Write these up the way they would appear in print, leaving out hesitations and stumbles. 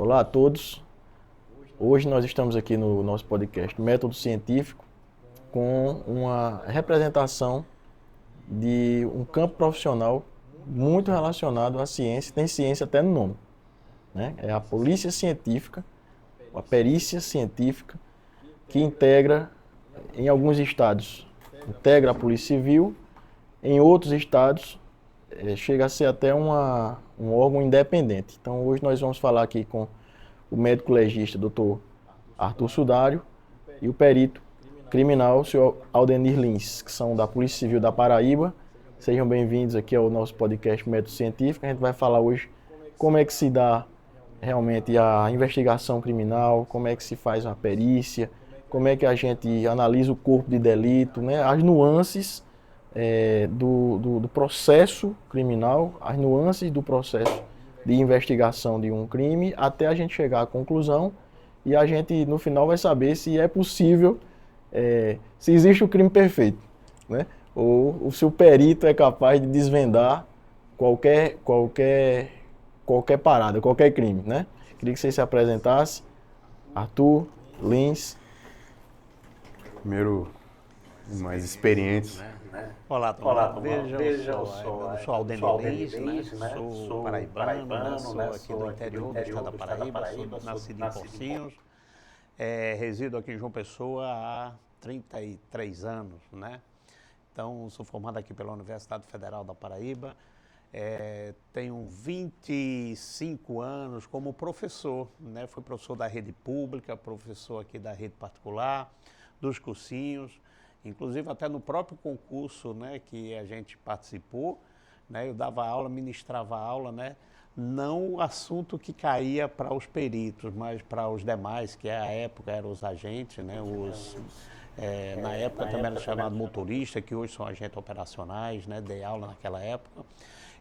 Olá a todos. Hoje nós estamos aqui no nosso podcast Método Científico com uma representação de um campo profissional muito relacionado à ciência, tem ciência até no nome, né? É a polícia científica, a perícia científica, que integra, em alguns estados, integra a Polícia Civil, em outros estados, chega a ser até um órgão independente. Então hoje nós vamos falar aqui com o médico legista, Dr. Arthur Sudário, e o perito criminal, o senhor Aldenir Lins, que são da Polícia Civil da Paraíba. Sejam bem-vindos aqui ao nosso podcast Método Científico. A gente vai falar hoje como é que se dá realmente a investigação criminal, como é que se faz uma perícia, como é que a gente analisa o corpo de delito, né? As nuances do processo criminal, as nuances do processo de investigação de um crime, até a gente chegar à conclusão e a gente no final vai saber se é possível, se existe o crime perfeito, né? Ou se o perito é capaz de desvendar qualquer parada, qualquer crime, né? Queria que você se apresentasse. Arthur, Lins. Primeiro, mais experientes. Olá, Veja, eu sou Aldenir Lins, sou paraibano, sou aqui do interior do estado da Paraíba, sou nascido em Pocinhos, resido aqui em João Pessoa há 33 anos, né? Então, sou formado aqui pela Universidade Federal da Paraíba, tenho 25 anos como professor, né? Fui professor da rede pública, professor aqui da rede particular, dos cursinhos, inclusive até no próprio concurso, né, que a gente participou, né, eu dava aula, ministrava aula, né, não o assunto que caía para os peritos, mas para os demais, que à época eram os agentes, né, na época também era chamado motorista, que hoje são agentes operacionais, né, dei aula naquela época,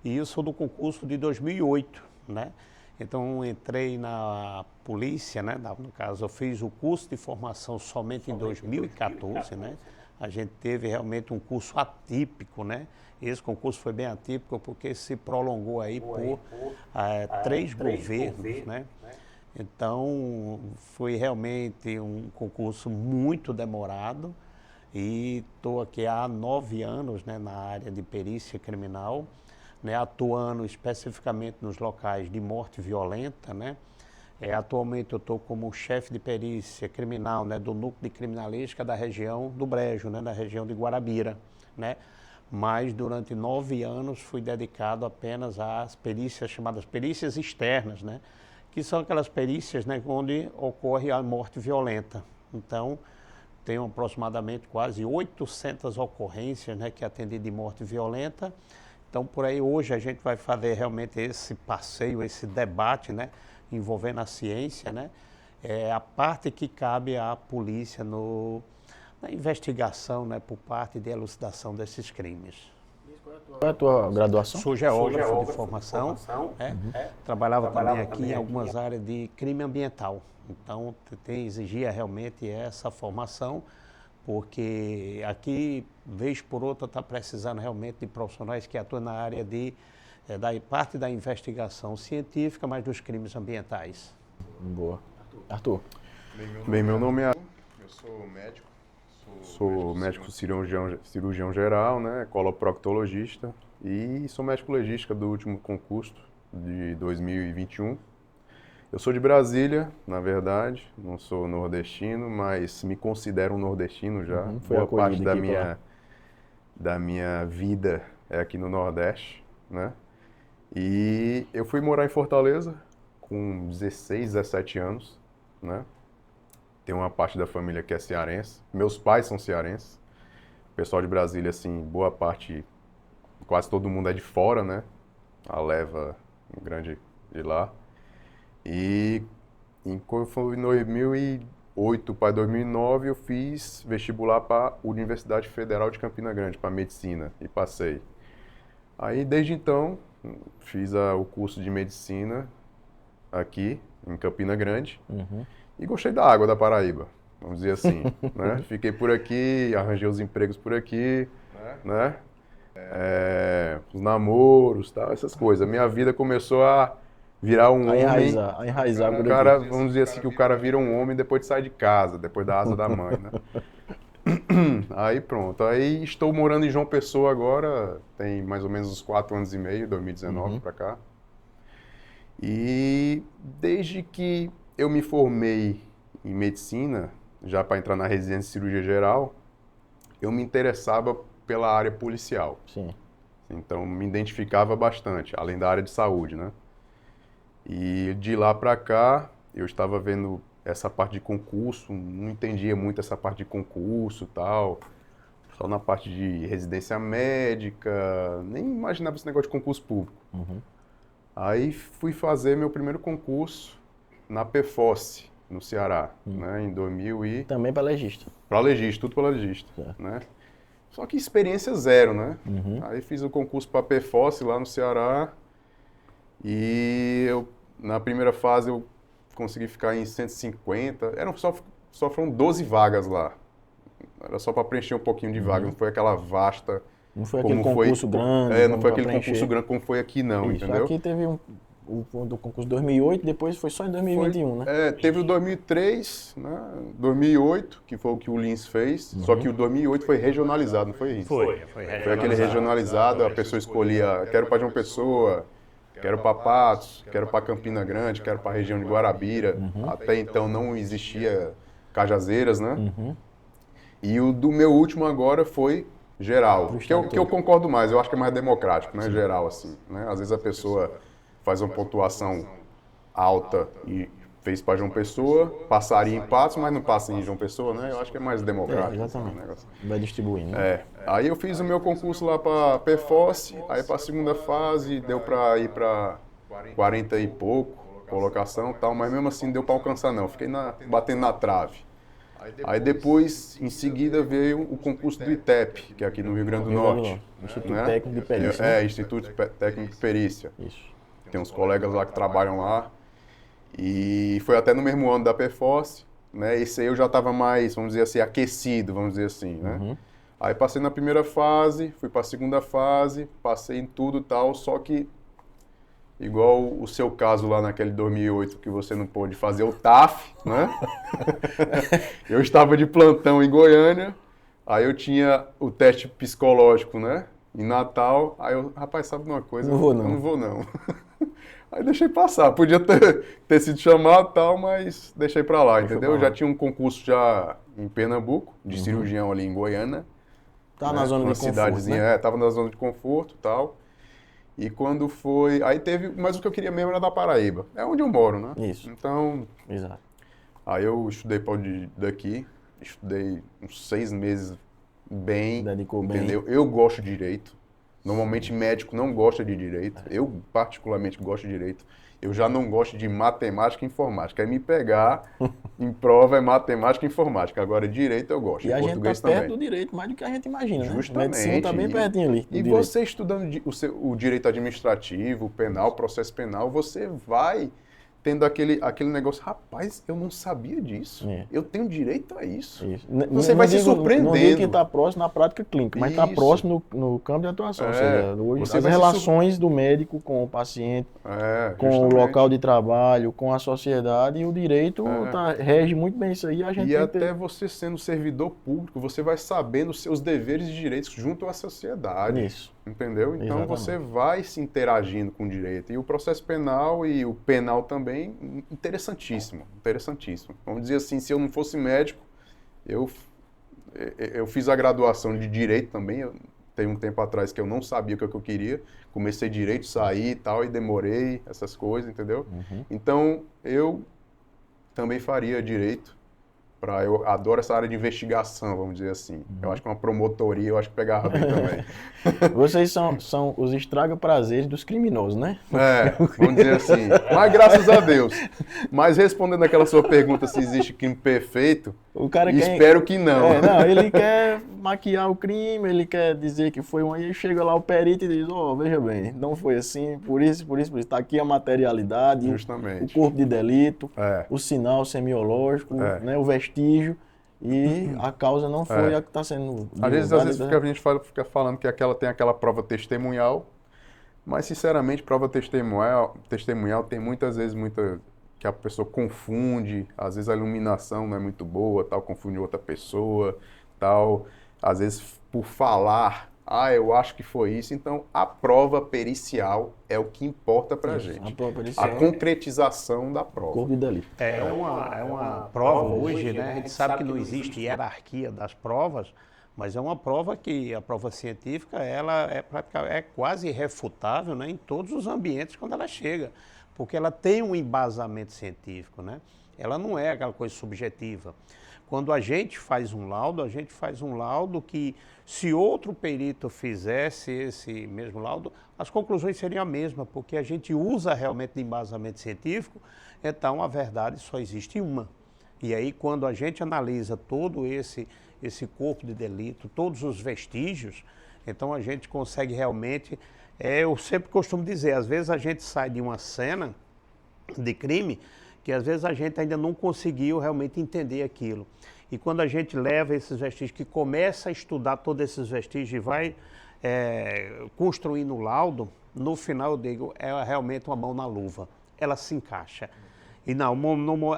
e eu sou do concurso de 2008, né. Então, entrei na polícia, né? No caso, eu fiz o curso de formação somente em 2014, né? A gente teve realmente um curso atípico, né? Esse concurso foi bem atípico porque se prolongou aí por 3 governos, né? Então, foi realmente um concurso muito demorado e estou aqui há 9 anos, né, na área de perícia criminal, né, atuando especificamente nos locais de morte violenta, né? Atualmente eu estou como chefe de perícia criminal, né, do núcleo de criminalística da região do Brejo, né, da região de Guarabira, né? Mas durante 9 anos fui dedicado apenas às perícias chamadas perícias externas, né? Que são aquelas perícias, né, onde ocorre a morte violenta. Então, tenho aproximadamente quase 800 ocorrências, né, que atendi de morte violenta. Então, por aí, hoje a gente vai fazer realmente esse passeio, esse debate, né, envolvendo a ciência, né, a parte que cabe à polícia na investigação, né, por parte de elucidação desses crimes. Qual é a tua graduação? Sou geógrafo de formação, trabalhava também aqui em algumas áreas de crime ambiental. Então, exigia realmente essa formação, porque aqui, vez por outra, está precisando realmente de profissionais que atuam na área da parte da investigação científica, mas dos crimes ambientais. Boa. Arthur. Bem, meu nome é Arthur, eu sou médico. Sou médico cirurgião geral, né, coloproctologista e sou médico legista do último concurso de 2021. Eu sou de Brasília, na verdade, não sou nordestino, mas me considero um nordestino já. Foi Boa parte acolhido da minha vida é aqui no Nordeste, né? E eu fui morar em Fortaleza com 16, 17 anos, né? Tem uma parte da família que é cearense. Meus pais são cearenses. O pessoal de Brasília, assim, boa parte, quase todo mundo é de fora, né? A leva grande de lá. E foi em 2008 para 2009 eu fiz vestibular para a Universidade Federal de Campina Grande, para medicina, e passei. Aí, desde então, fiz o curso de medicina aqui, em Campina Grande, e gostei da água da Paraíba, vamos dizer assim, né? Fiquei por aqui, arranjei os empregos por aqui, né? Os namoros, tal, essas coisas. A minha vida começou a virar um homem. Enraizar um cara, vamos dizer assim, que o cara vira um homem depois de sair de casa, depois da asa da mãe, né? Aí pronto, aí estou morando em João Pessoa agora, tem mais ou menos uns 4 anos e meio, 2019 pra cá. E desde que eu me formei em medicina, já para entrar na residência de cirurgia geral, eu me interessava pela área policial. Sim. Então me identificava bastante, além da área de saúde, né? E de lá para cá, eu estava vendo essa parte de concurso, não entendia muito essa parte de concurso e tal, só na parte de residência médica, nem imaginava esse negócio de concurso público. Aí fui fazer meu primeiro concurso na PFOS, no Ceará, né, em 2000 e... Também para legista. Para legista, tudo para legista, né? Só que experiência zero, né? Aí fiz o concurso para PFOS lá no Ceará e na primeira fase eu consegui ficar em 150, só foram 12 vagas lá. Era só para preencher um pouquinho de vaga, não foi aquela vasta... Não foi aquele concurso grande. Não foi aquele concurso grande como foi aqui não, Isso, entendeu? Aqui teve o do concurso 2008, depois foi só em 2021, né? Teve o 2003, né? 2008, que foi o que o Lins fez, só que o 2008 foi regionalizado, não foi isso? Foi aquele regionalizado, a pessoa escolhia, quero para João Pessoa, quero para Patos, quero para Campina Grande, quero para a região de Guarabira. Até então não existia Cajazeiras, né? E o do meu último agora foi geral, que eu concordo mais, eu acho que é mais democrático, né? Geral, assim, né? Às vezes a pessoa faz uma pontuação alta e fez para João Pessoa, passaria em Patos, mas não passa em João Pessoa, né? Eu acho que é mais democrático. Exatamente. Negócio. Vai distribuindo, né? Aí eu fiz o meu concurso lá para PFOS, aí para a segunda fase deu para ir para 40 e pouco, colocação e tal, mas mesmo assim deu para alcançar não, fiquei batendo na trave. Aí depois, em seguida, veio o concurso do ITEP, que é aqui no Rio Grande do Norte. Instituto Técnico de Perícia. Instituto Técnico de Perícia. Isso. Tem uns colegas lá que trabalham lá. E foi até no mesmo ano da PFOS, né? Esse aí eu já estava mais, vamos dizer assim, aquecido, vamos dizer assim, né? Aí passei na primeira fase, fui para a segunda fase, passei em tudo e tal, só que igual o seu caso lá naquele 2008 que você não pôde fazer o TAF, né? Eu estava de plantão em Goiânia, aí eu tinha o teste psicológico, né? Em Natal, aí eu, rapaz, sabe de uma coisa? Não vou não. Eu não vou não. Aí deixei passar, podia ter sido chamado e tal, mas deixei pra lá, entendeu? Eu já tinha um concurso já em Pernambuco, de cirurgião ali em Goiânia. Tá na zona de conforto, né? Tava na zona de conforto e tal. E quando foi... Aí teve... Mas o que eu queria mesmo era da Paraíba. É onde eu moro, né? Isso. Então... Exato. Aí eu estudei para daqui. Estudei uns 6 meses bem. Dedicou entendeu? bem. Eu gosto de direito. Normalmente médico não gosta de direito. Eu particularmente gosto de direito. Eu já não gosto de matemática e informática. Aí me pegar em prova é matemática e informática. Agora direito eu gosto. E a gente português tá perto também. do direito mais do que a gente imagina, Justamente. né? Medicina tá bem pertinho ali. E você estudando o direito administrativo, o penal, o processo penal, você vai tendo aquele negócio, rapaz, eu não sabia disso. Eu tenho direito a isso. Você vai se surpreendendo. Não digo que está próximo na prática clínica, mas está próximo no campo de atuação. Ou seja, hoje as relações do médico com o paciente, com o local de trabalho, com a sociedade, e o direito rege muito bem isso aí. Até você sendo servidor público, você vai sabendo os seus deveres e direitos junto à sociedade. Isso. Entendeu? Então você vai se interagindo com o direito. E o processo penal e o penal também, interessantíssimo, interessantíssimo. Vamos dizer assim, se eu não fosse médico, eu fiz a graduação de direito também. Tem um tempo atrás que eu não sabia o que eu queria. Comecei direito, saí e tal, e demorei, essas coisas, entendeu? Então, eu também faria direito. Eu adoro essa área de investigação, vamos dizer assim. Eu acho que uma promotoria, eu acho que pegava bem também. Vocês são os estraga-prazeres dos criminosos, né? Vamos dizer assim. Mas graças a Deus. Mas respondendo aquela sua pergunta se existe crime perfeito, o cara espero que não. Ele quer maquiar o crime, ele quer dizer que foi aí chega lá o perito e diz, veja bem, não foi assim, por isso. Está aqui a materialidade, o corpo de delito, o sinal semiológico, né, o vestígio, e a causa não foi a que está sendo... Às vezes a gente fica falando que tem aquela prova testemunhal, Mas, sinceramente, prova testemunhal tem muitas vezes que a pessoa confunde, às vezes a iluminação não é muito boa, tal, confunde outra pessoa, tal, às vezes por falar, eu acho que foi isso. Então, a prova pericial é o que importa pra gente. A prova pericial, a concretização da prova. Corpo e delito. É uma prova hoje, né? A gente sabe que não existe hierarquia das provas, mas é uma prova que a prova científica ela é quase irrefutável, né, em todos os ambientes quando ela chega, porque ela tem um embasamento científico, né? Ela não é aquela coisa subjetiva. Quando a gente faz um laudo que, se outro perito fizesse esse mesmo laudo, as conclusões seriam a mesma, porque a gente usa realmente de embasamento científico, então a verdade só existe uma. E aí, quando a gente analisa todo esse corpo de delito, todos os vestígios, então a gente consegue realmente, eu sempre costumo dizer, às vezes a gente sai de uma cena de crime que às vezes a gente ainda não conseguiu realmente entender aquilo. E quando a gente leva esses vestígios, que começa a estudar todos esses vestígios e vai construindo o laudo, no final eu digo, é realmente uma mão na luva, ela se encaixa. E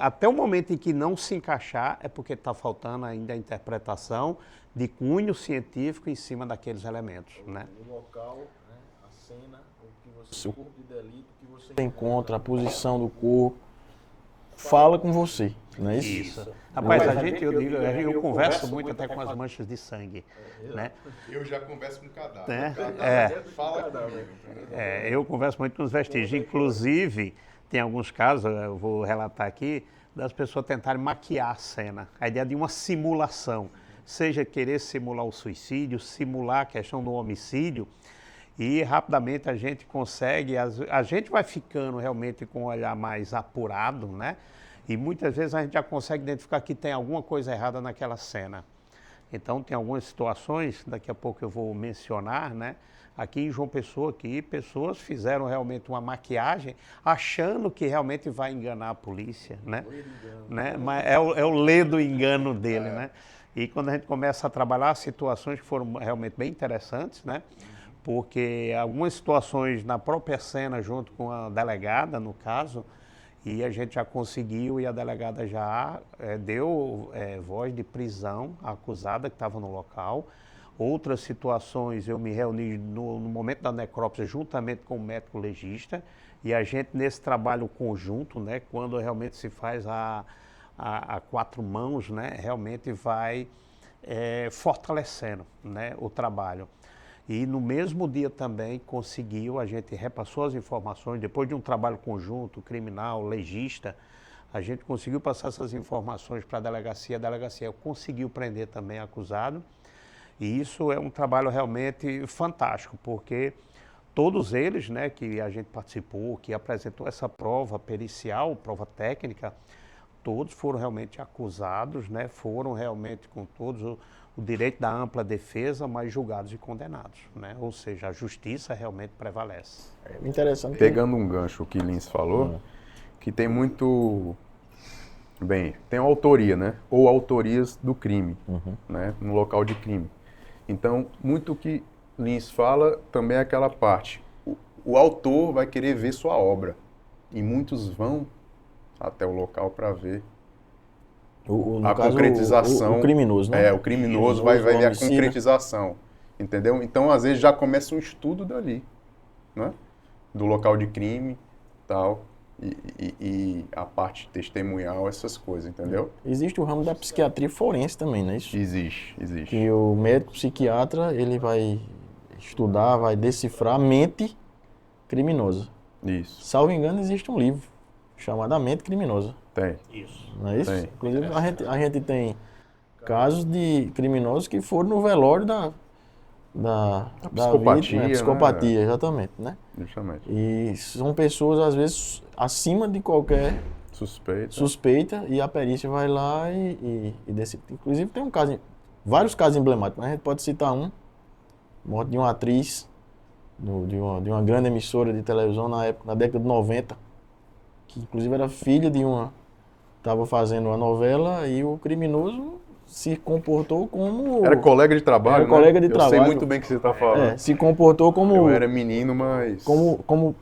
até o momento em que não se encaixar, é porque está faltando ainda a interpretação de cunho científico em cima daqueles elementos, né? O local, né, a cena, o corpo de delito que você encontra, a posição do corpo, fala com você, não é isso? Isso. Rapaz, eu converso muito até com as manchas de sangue, né? Eu já converso com o cadáver. Né? Fala comigo. Eu converso muito com os vestígios, inclusive... Tem alguns casos, eu vou relatar aqui, das pessoas tentarem maquiar a cena. A ideia de uma simulação, seja querer simular o suicídio, simular a questão do homicídio, e rapidamente a gente consegue, a gente vai ficando realmente com um olhar mais apurado, né? E muitas vezes a gente já consegue identificar que tem alguma coisa errada naquela cena. Então tem algumas situações, daqui a pouco eu vou mencionar, né? Aqui em João Pessoa, pessoas fizeram realmente uma maquiagem achando que realmente vai enganar a polícia, né? Mas é o ledo engano dele, né? E quando a gente começa a trabalhar situações que foram realmente bem interessantes, né? Porque algumas situações na própria cena, junto com a delegada, no caso, e a gente já conseguiu, e a delegada já deu voz de prisão à acusada que estava no local. Outras situações eu me reuni no momento da necrópsia juntamente com o médico legista, e a gente nesse trabalho conjunto, né, quando realmente se faz a quatro mãos, né, realmente vai fortalecendo, né, o trabalho. E no mesmo dia também conseguiu, a gente repassou as informações, depois de um trabalho conjunto, criminal, legista, a gente conseguiu passar essas informações para a delegacia conseguiu prender também acusado. E isso é um trabalho realmente fantástico, porque todos eles, né, que a gente participou, que apresentou essa prova pericial, prova técnica, todos foram realmente acusados, né, foram realmente com todos o direito da ampla defesa, mas julgados e condenados, né? Ou seja, a justiça realmente prevalece. É interessante. Pegando um gancho que Lins falou, que tem muito... Bem, tem a autoria, né? Ou autorias do crime, né? No local de crime. Então, muito que Lins fala também é aquela parte. O autor vai querer ver sua obra. E muitos vão até o local para ver a concretização. O criminoso, né? O criminoso vai ver a concretização. Entendeu? Então, às vezes, já começa um estudo dali, né? Do local de crime, tal. E a parte testemunhal, essas coisas, entendeu? Existe o ramo da psiquiatria forense também, não é isso? Existe. Que o médico psiquiatra, ele vai estudar, vai decifrar a mente criminosa. Isso. Salvo engano, existe um livro chamado A Mente Criminosa. Tem. Isso. Não é isso? Tem. Inclusive, a gente tem casos de criminosos que foram no velório da psicopatia, vítima, psicopatia, exatamente, né? Justamente. E são pessoas, às vezes, acima de qualquer suspeita, e a perícia vai lá e decide. Inclusive, tem vários casos emblemáticos, mas a gente pode citar morte de uma atriz, de uma grande emissora de televisão na década de 90, que inclusive era filha de estava fazendo uma novela, e o criminoso se comportou como... Era colega de trabalho, Era colega de Eu trabalho. sei muito bem o que você está falando. Se comportou como... Eu era menino, mas... Como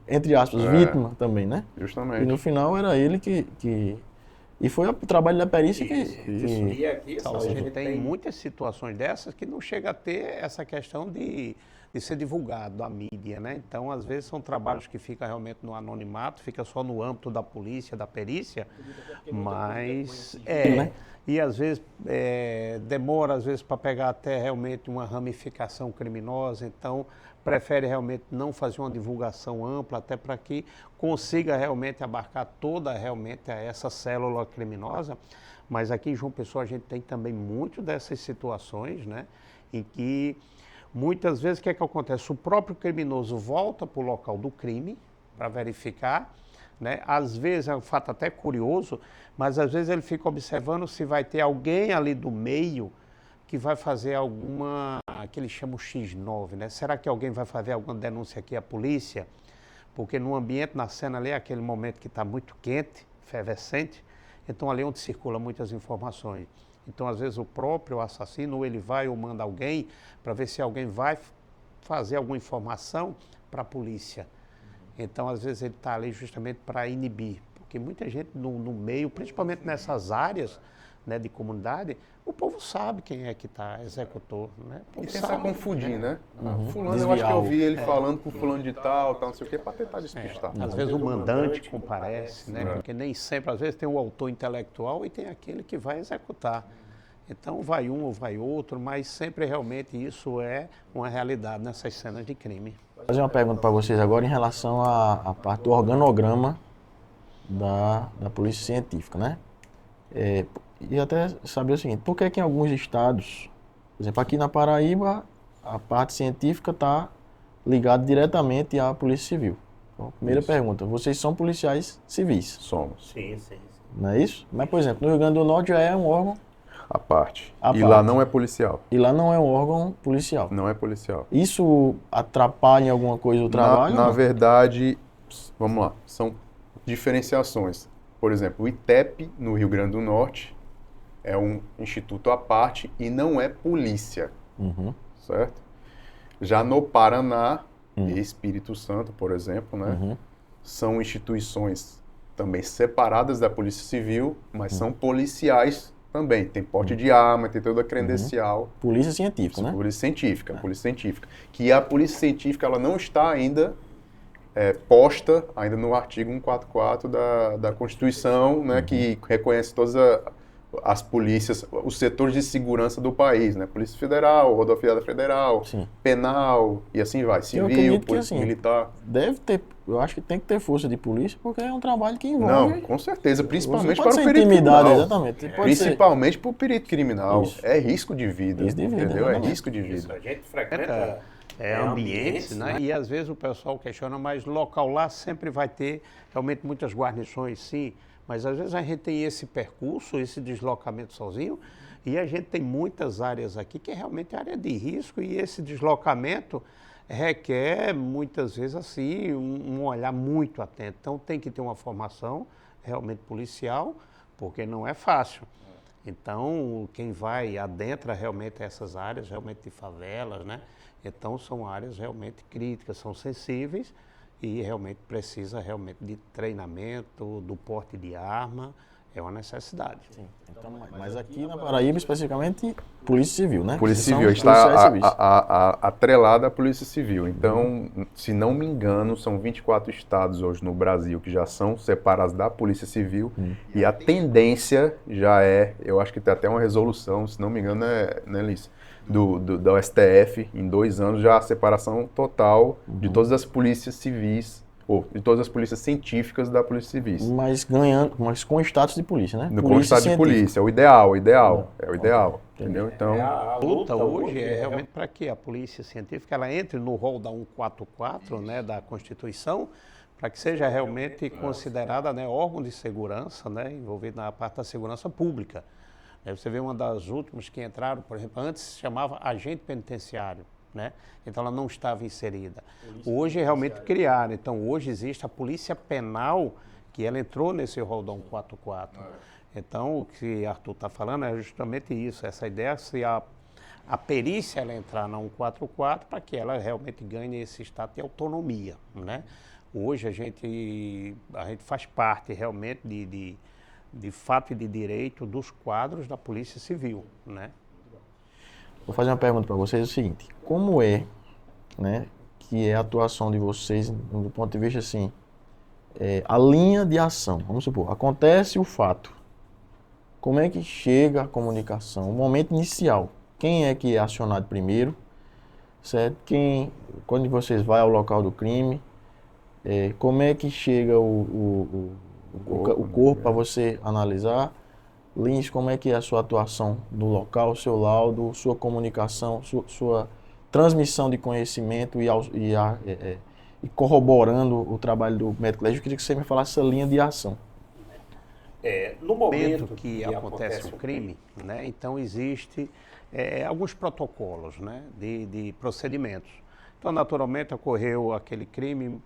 entre aspas, vítima também, né? Justamente. E no final era ele que... E foi o trabalho da perícia que... E aqui, então, a gente tem muitas situações dessas que não chega a ter essa questão de ser divulgado à mídia, né? Então, às vezes, são trabalhos que ficam realmente no anonimato, fica só no âmbito da polícia, da perícia, mas... E, às vezes, demora, às vezes, para pegar até realmente uma ramificação criminosa, então, prefere realmente não fazer uma divulgação ampla, até para que consiga realmente abarcar toda realmente essa célula criminosa. Mas aqui em João Pessoa a gente tem também muito dessas situações, né, em que muitas vezes o que é que acontece? O próprio criminoso volta para o local do crime para verificar, né? Às vezes é um fato até curioso, mas às vezes ele fica observando se vai ter alguém ali do meio que vai fazer alguma, que eles chamam X9, né? Será que alguém vai fazer alguma denúncia aqui à polícia? Porque no ambiente, na cena ali, é aquele momento que está muito quente, efervescente, então ali é onde circulam muitas informações. Então, às vezes, o próprio assassino, ou ele vai ou manda alguém para ver se alguém vai fazer alguma informação para a polícia. Então, às vezes, ele está ali justamente para inibir, porque muita gente no meio, principalmente nessas áreas, né, de comunidade, o povo sabe quem é que está executor, né? E tentar confundir, né? Fulano, Desviar eu acho que eu vi ele falando com fulano de tal, não sei o quê, para tentar despistar. Às vezes o mandante comparece, né? Porque nem sempre, às vezes tem o autor intelectual e tem aquele que vai executar. Então vai um ou vai outro, mas sempre realmente isso é uma realidade nessas cenas de crime. Vou fazer uma pergunta para vocês agora em relação à parte do organograma da polícia científica, né? E até saber o seguinte, por que que em alguns estados, por exemplo, aqui na Paraíba, a parte científica está ligada diretamente à Polícia Civil? Então, primeira pergunta, vocês são policiais civis? Somos. Sim. Não é isso? Mas, por exemplo, no Rio Grande do Norte já é um órgão... A parte. A E parte. lá não é policial. E lá não é um órgão policial. Não é policial. Isso atrapalha em alguma coisa o trabalho? Na verdade, vamos lá, são diferenciações. Por exemplo, o ITEP, no Rio Grande do Norte, é um instituto à parte e não é polícia, certo? Já no Paraná e Espírito Santo, por exemplo, né, são instituições também separadas da Polícia Civil, mas são policiais também. Tem porte de arma, tem toda a credencial. Polícia científica, né? Polícia científica. Que a Polícia Científica ela não está ainda posta ainda no artigo 144 da Constituição, né, que reconhece todas as polícias, os setores de segurança do país, né? Polícia Federal, Rodoviária Federal, Penal e assim vai, Civil, Polícia Militar. Deve ter, eu acho que tem que ter força de polícia, porque é um trabalho que envolve... Não, com certeza, principalmente pode para o ser perito intimidado, criminal. exatamente. Principalmente para o perito criminal. Isso. É risco de vida, Risco de vida, entendeu? É exatamente. risco de vida. A gente frequenta ambientes, né? E às vezes o pessoal questiona, mas local lá sempre vai ter realmente muitas guarnições, sim. Mas às vezes a gente tem esse percurso, esse deslocamento sozinho, e a gente tem muitas áreas aqui que é realmente área de risco, e esse deslocamento requer muitas vezes assim um olhar muito atento. Então tem que ter uma formação realmente policial, porque não é fácil. Então quem vai adentra realmente essas áreas realmente de favelas, né? Então são áreas realmente críticas, são sensíveis, e realmente precisa realmente de treinamento, do porte de arma, é uma necessidade. Sim. Então, mas aqui na Paraíba, especificamente, Polícia Civil, né? Polícia Civil está atrelada à Polícia Civil. Então, se não me engano, são 24 estados hoje no Brasil que já são separados da Polícia Civil. E a tendência já eu acho que tem até uma resolução, se não me engano, né, Liz? Da STF, em 2 anos, já a separação total de todas as polícias civis, ou de todas as polícias científicas da Polícia Civil. Mas com status de polícia, né? Com status de polícia, é o ideal, é o ideal, entendeu? Então, a luta hoje é realmente para que a Polícia Científica ela entre no rol da 144, né, da Constituição, para que seja realmente considerada, né, órgão de segurança, né, envolvido na parte da segurança pública. Você vê uma das últimas que entraram, por exemplo, antes se chamava agente penitenciário, né? Então ela não estava inserida. Hoje realmente criaram, então hoje existe a polícia penal, que ela entrou nesse rol da 144. Então, o que Arthur está falando é justamente isso, essa ideia se a perícia ela entrar na 144 para que ela realmente ganhe esse status de autonomia, né? Hoje a gente faz parte realmente de fato e de direito dos quadros da Polícia Civil, né? Vou fazer uma pergunta para vocês, é o seguinte, como é, né, que é a atuação de vocês do ponto de vista assim, a linha de ação, vamos supor, acontece o fato, como é que chega a comunicação, o momento inicial, quem é que é acionado primeiro, certo? Quando vocês vão ao local do crime, como é que chega o corpo para você analisar? Lins, como é que é a sua atuação no local, seu laudo, sua comunicação, sua transmissão de conhecimento e corroborando o trabalho do médico legista? Eu queria que você me falasse essa linha de ação. No momento que acontece o crime, né, então existe alguns protocolos, né, de procedimentos. Então, naturalmente, ocorreu aquele crime,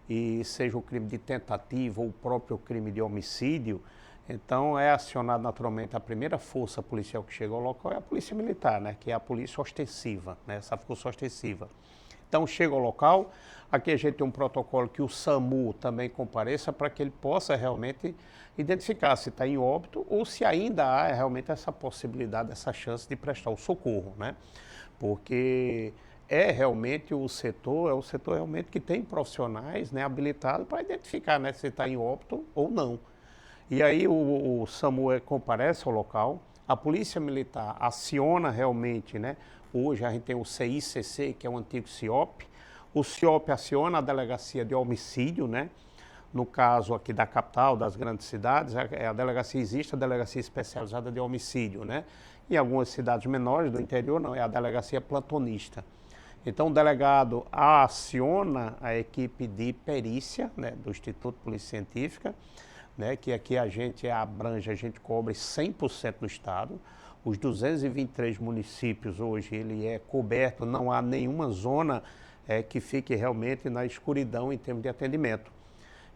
e seja o crime de tentativa ou o próprio crime de homicídio, então é acionado naturalmente a primeira força policial que chega ao local é a polícia militar, né, que é a polícia ostensiva, né, essa força ostensiva. Então chega ao local, aqui a gente tem um protocolo que o SAMU também compareça para que ele possa realmente identificar se está em óbito ou se ainda há realmente essa possibilidade, essa chance de prestar o socorro, né? Porque realmente o setor realmente que tem profissionais, né, habilitados para identificar, né, se está em óbito ou não. E aí o SAMU comparece ao local, a Polícia Militar aciona realmente, né, hoje a gente tem o CICC, que é o antigo CIOP, o CIOP aciona a delegacia de homicídio, né, no caso aqui da capital, das grandes cidades, a delegacia existe, a delegacia especializada de homicídio, né, em algumas cidades menores do interior não, é a delegacia plantonista. Então o delegado aciona a equipe de perícia, né, do Instituto de Polícia Científica, né, que aqui a gente abrange, a gente cobre 100% do estado. Os 223 municípios hoje ele é coberto, não há nenhuma zona que fique realmente na escuridão em termos de atendimento.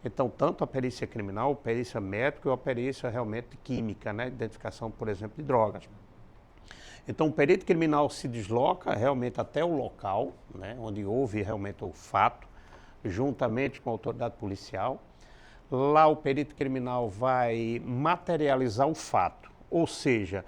Então, tanto a perícia criminal, a perícia médica ou a perícia realmente química, né, identificação, por exemplo, de drogas. Então, o perito criminal se desloca realmente até o local, né, onde houve realmente o fato, juntamente com a autoridade policial. Lá o perito criminal vai materializar o fato, ou seja,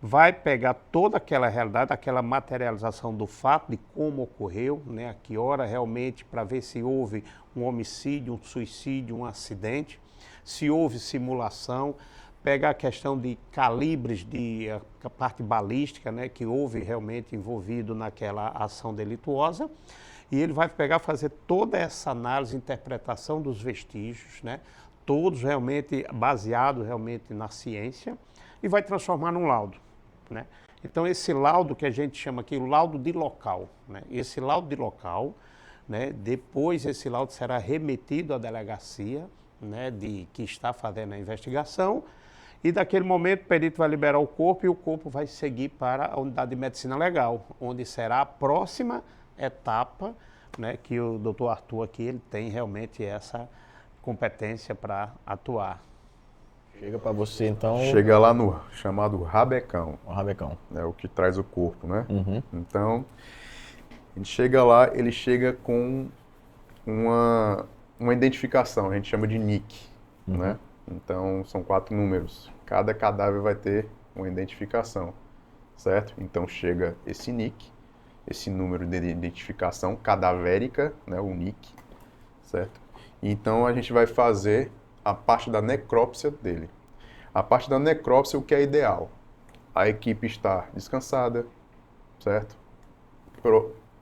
vai pegar toda aquela realidade, aquela materialização do fato, de como ocorreu, né, a que hora realmente, para ver se houve um homicídio, um suicídio, um acidente, se houve simulação, pegar a questão de calibres, a parte balística, né, que houve realmente envolvido naquela ação delituosa, e ele vai fazer toda essa análise, interpretação dos vestígios, né, todos realmente baseados realmente na ciência, e vai transformar num laudo, né? Então esse laudo que a gente chama aqui, o laudo de local, né? Esse laudo de local, né, depois esse laudo será remetido à delegacia, né, que está fazendo a investigação, e daquele momento o perito vai liberar o corpo e o corpo vai seguir para a unidade de medicina legal, onde será a próxima etapa, né, que o doutor Arthur aqui ele tem realmente essa competência para atuar. Chega para você então... Chega lá no chamado rabecão. O rabecão. É o que traz o corpo, né? Uhum. Então, a gente chega lá, ele chega com uma identificação, a gente chama de NIC, né? Então, são 4 números. Cada cadáver vai ter uma identificação, certo? Então, chega esse NIC, esse número de identificação cadavérica, né, o NIC, certo? Então, a gente vai fazer a parte da necrópsia dele. A parte da necrópsia, o que é ideal? A equipe está descansada, certo?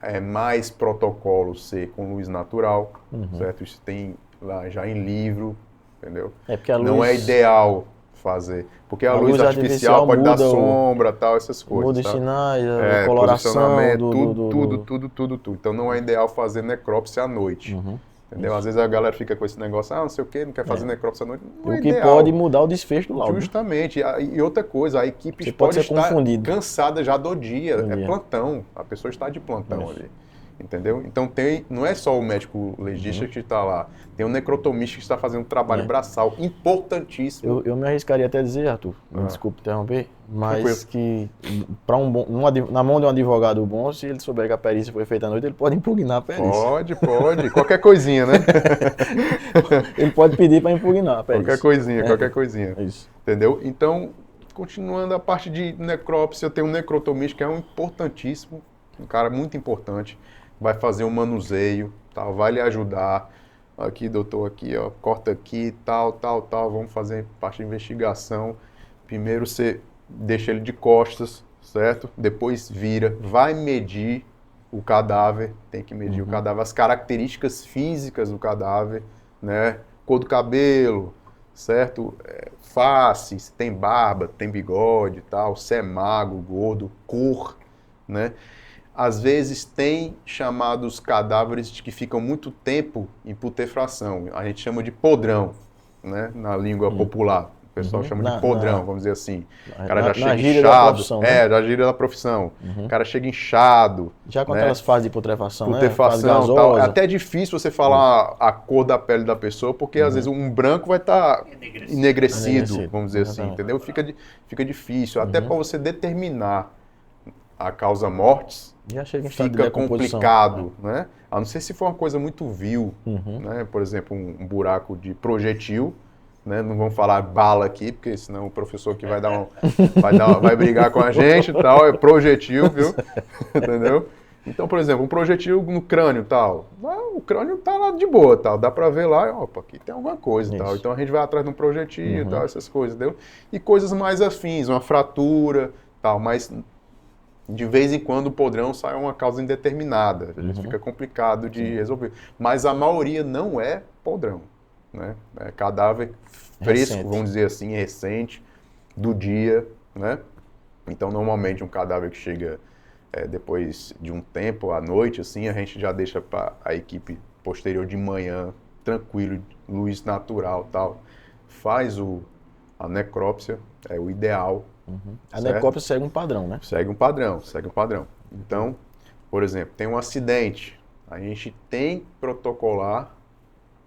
É mais protocolo ser com luz natural, certo? Isso tem lá já em livro, entendeu? Porque a luz... Não é ideal fazer, porque a luz artificial pode dar sombra, tal, essas coisas. Muda os sinais, a coloração, tudo. Então não é ideal fazer necrópsia à noite. Entendeu? Às vezes a galera fica com esse negócio, não sei o quê, não quer fazer necrópsia à noite. Não é o que ideal. pode mudar o desfecho do laudo. Justamente. E outra coisa, a equipe Você pode estar cansada já do dia. É plantão. A pessoa está de plantão ali. Entendeu? Então não é só o médico legista que está lá, tem o necrotomista que está fazendo um trabalho braçal importantíssimo. Eu me arriscaria até a dizer, Arthur, me desculpe interromper, mas Tranquilo. que para na mão de um advogado bom, se ele souber que a perícia foi feita à noite, ele pode impugnar a perícia. Pode. Qualquer coisinha, né? Ele pode pedir para impugnar a perícia. Qualquer coisinha. Isso. Entendeu? Então, continuando a parte de necrópsia, tem um necrotomista que é um importantíssimo, um cara muito importante, vai fazer um manuseio, tal, vai lhe ajudar. Aqui, doutor, aqui, ó, corta aqui, tal, vamos fazer parte de investigação. Primeiro você deixa ele de costas, certo? Depois vira, vai medir o cadáver, tem que medir o cadáver, as características físicas do cadáver, né? Cor do cabelo, certo? Face, se tem barba, tem bigode e tal, se é magro, gordo, cor, né? Às vezes tem chamados cadáveres que ficam muito tempo em putrefação. A gente chama de podrão, né? Na língua popular. O pessoal chama de podrão, vamos dizer assim. O cara já chega inchado. Da gíria da profissão. O cara chega inchado. Já com aquelas fases de putrefação, putrefação, tal. É até difícil você falar a cor da pele da pessoa, porque às vezes um branco vai estar enegrecido, vamos dizer assim, entendeu? Fica difícil. Até para você determinar a causa mortis, fica complicado, né? A não ser se for uma coisa muito vil, né? Por exemplo, um buraco de projetil, né? Não vamos falar bala aqui, porque senão o professor aqui vai brigar com a gente e tal, é projetil, viu? Entendeu? Então, por exemplo, um projetil no crânio e tal, o crânio tá lá de boa, tal, dá pra ver lá, opa, aqui tem alguma coisa e tal. Então a gente vai atrás de um projetil e tal, essas coisas, entendeu? E coisas mais afins, uma fratura, tal, mas de vez em quando o podrão sai uma causa indeterminada, às vezes fica complicado de resolver. Mas a maioria não é podrão, né? É cadáver fresco, vamos dizer assim, recente, do dia, né? Então, normalmente, um cadáver que chega depois de um tempo, à noite, assim, a gente já deixa para a equipe posterior de manhã, tranquilo, luz natural, tal. Faz a necrópsia, é o ideal. A necrópsia segue um padrão, né? Segue um padrão. Então, por exemplo, tem um acidente, a gente tem que protocolar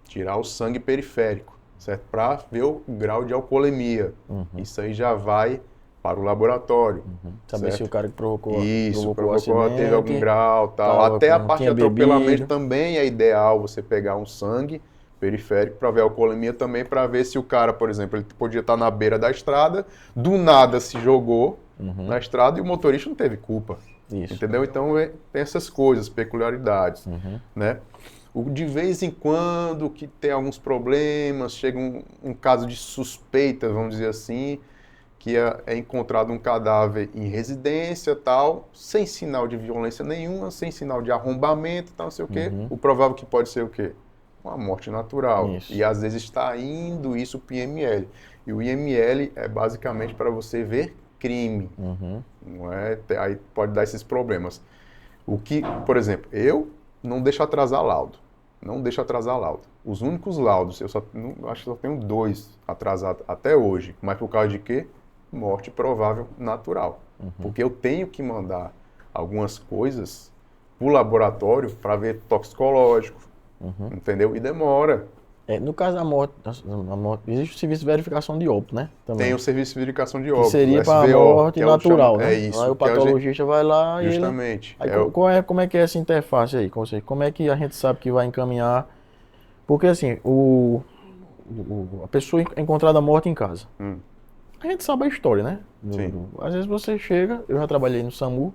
tirar o sangue periférico, certo? Para ver o grau de alcoolemia. Isso aí já vai para o laboratório. Saber se o cara que provocou o acidente, teve algum grau, tal. Até a parte de atropelamento também é ideal você pegar um sangue periférico para ver a alcoolemia também, para ver se o cara, por exemplo, ele podia estar na beira da estrada, do nada se jogou na estrada e o motorista não teve culpa. Entendeu? Então tem essas coisas, peculiaridades, né? De vez em quando que tem alguns problemas, chega um caso de suspeita, vamos dizer assim, que é encontrado um cadáver em residência, tal, sem sinal de violência nenhuma, sem sinal de arrombamento, tal, não sei o quê. O provável que pode ser o quê? Uma morte natural. E às vezes está indo isso para o IML. E o IML é basicamente para você ver crime. Não é? Aí pode dar esses problemas. O que, por exemplo, eu não deixo atrasar laudo. Não deixo atrasar laudo. Os únicos laudos, acho que só tenho 2 atrasados até hoje. Mas por causa de quê? Morte provável natural. Porque eu tenho que mandar algumas coisas para o laboratório para ver toxicológico. Entendeu? E demora. No caso da morte, existe o serviço de verificação de óbito, né? Também. Tem o serviço de verificação de óbito. Que seria para a morte natural, né? É isso. Aí o patologista vai lá e justamente. Como é que é essa interface aí com você? Como é que a gente sabe que vai encaminhar? Porque assim, a pessoa é encontrada morta em casa. A gente sabe a história, né? Às vezes você chega, eu já trabalhei no SAMU,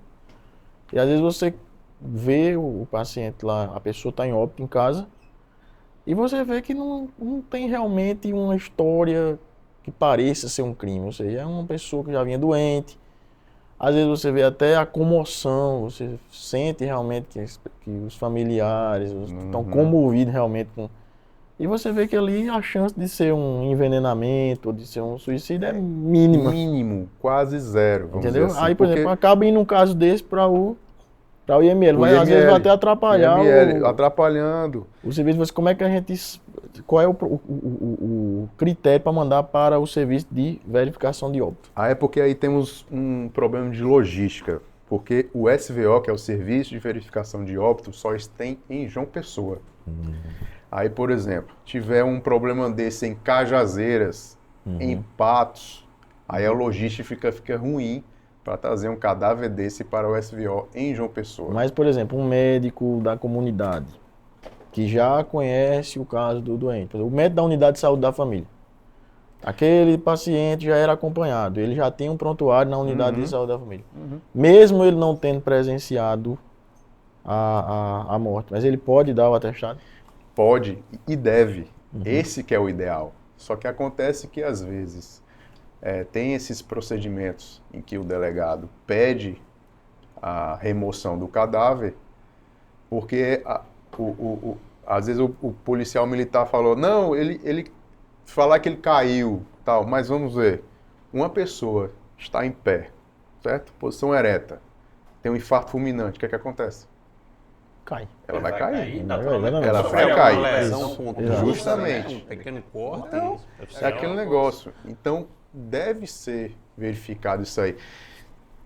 e às vezes você vê o paciente lá, a pessoa está em óbito em casa, e você vê que não tem realmente uma história que pareça ser um crime. Ou seja, é uma pessoa que já vinha doente. Às vezes você vê até a comoção, você sente realmente que os familiares estão comovidos realmente com... E você vê que ali a chance de ser um envenenamento, de ser um suicídio é mínima. Mínimo, quase zero, vamos entendeu? dizer assim. Aí, por exemplo, acaba indo um caso desse para o IML. Às vezes vai até atrapalhar atrapalhando. O serviço. Como é que a gente... Qual é o critério para mandar para o serviço de verificação de óbito? É porque aí temos um problema de logística, Porque o SVO, que é o Serviço de Verificação de Óbito, só tem em João Pessoa. Aí, por exemplo, tiver um problema desse em Cajazeiras, em Patos, aí a logística fica ruim para trazer um cadáver desse para o SVO em João Pessoa. Mas, por exemplo, um médico da comunidade que já conhece o caso do doente, o médico da unidade de saúde da família, aquele paciente já era acompanhado, ele já tem um prontuário na unidade de saúde da família. Mesmo ele não tendo presenciado a morte, mas ele pode dar o atestado? Pode e deve. Esse que é o ideal. Só que acontece que, às vezes, tem esses procedimentos em que o delegado pede a remoção do cadáver, porque às vezes o policial militar falou, não, ele falar que ele caiu, tal, mas vamos ver, uma pessoa está em pé, certo? Posição ereta, tem um infarto fulminante, o que é que acontece? Cai. Ela vai cair. Ela vai cair. Justamente. Um pequeno corte. Então, é aquele negócio. Então, deve ser verificado isso aí.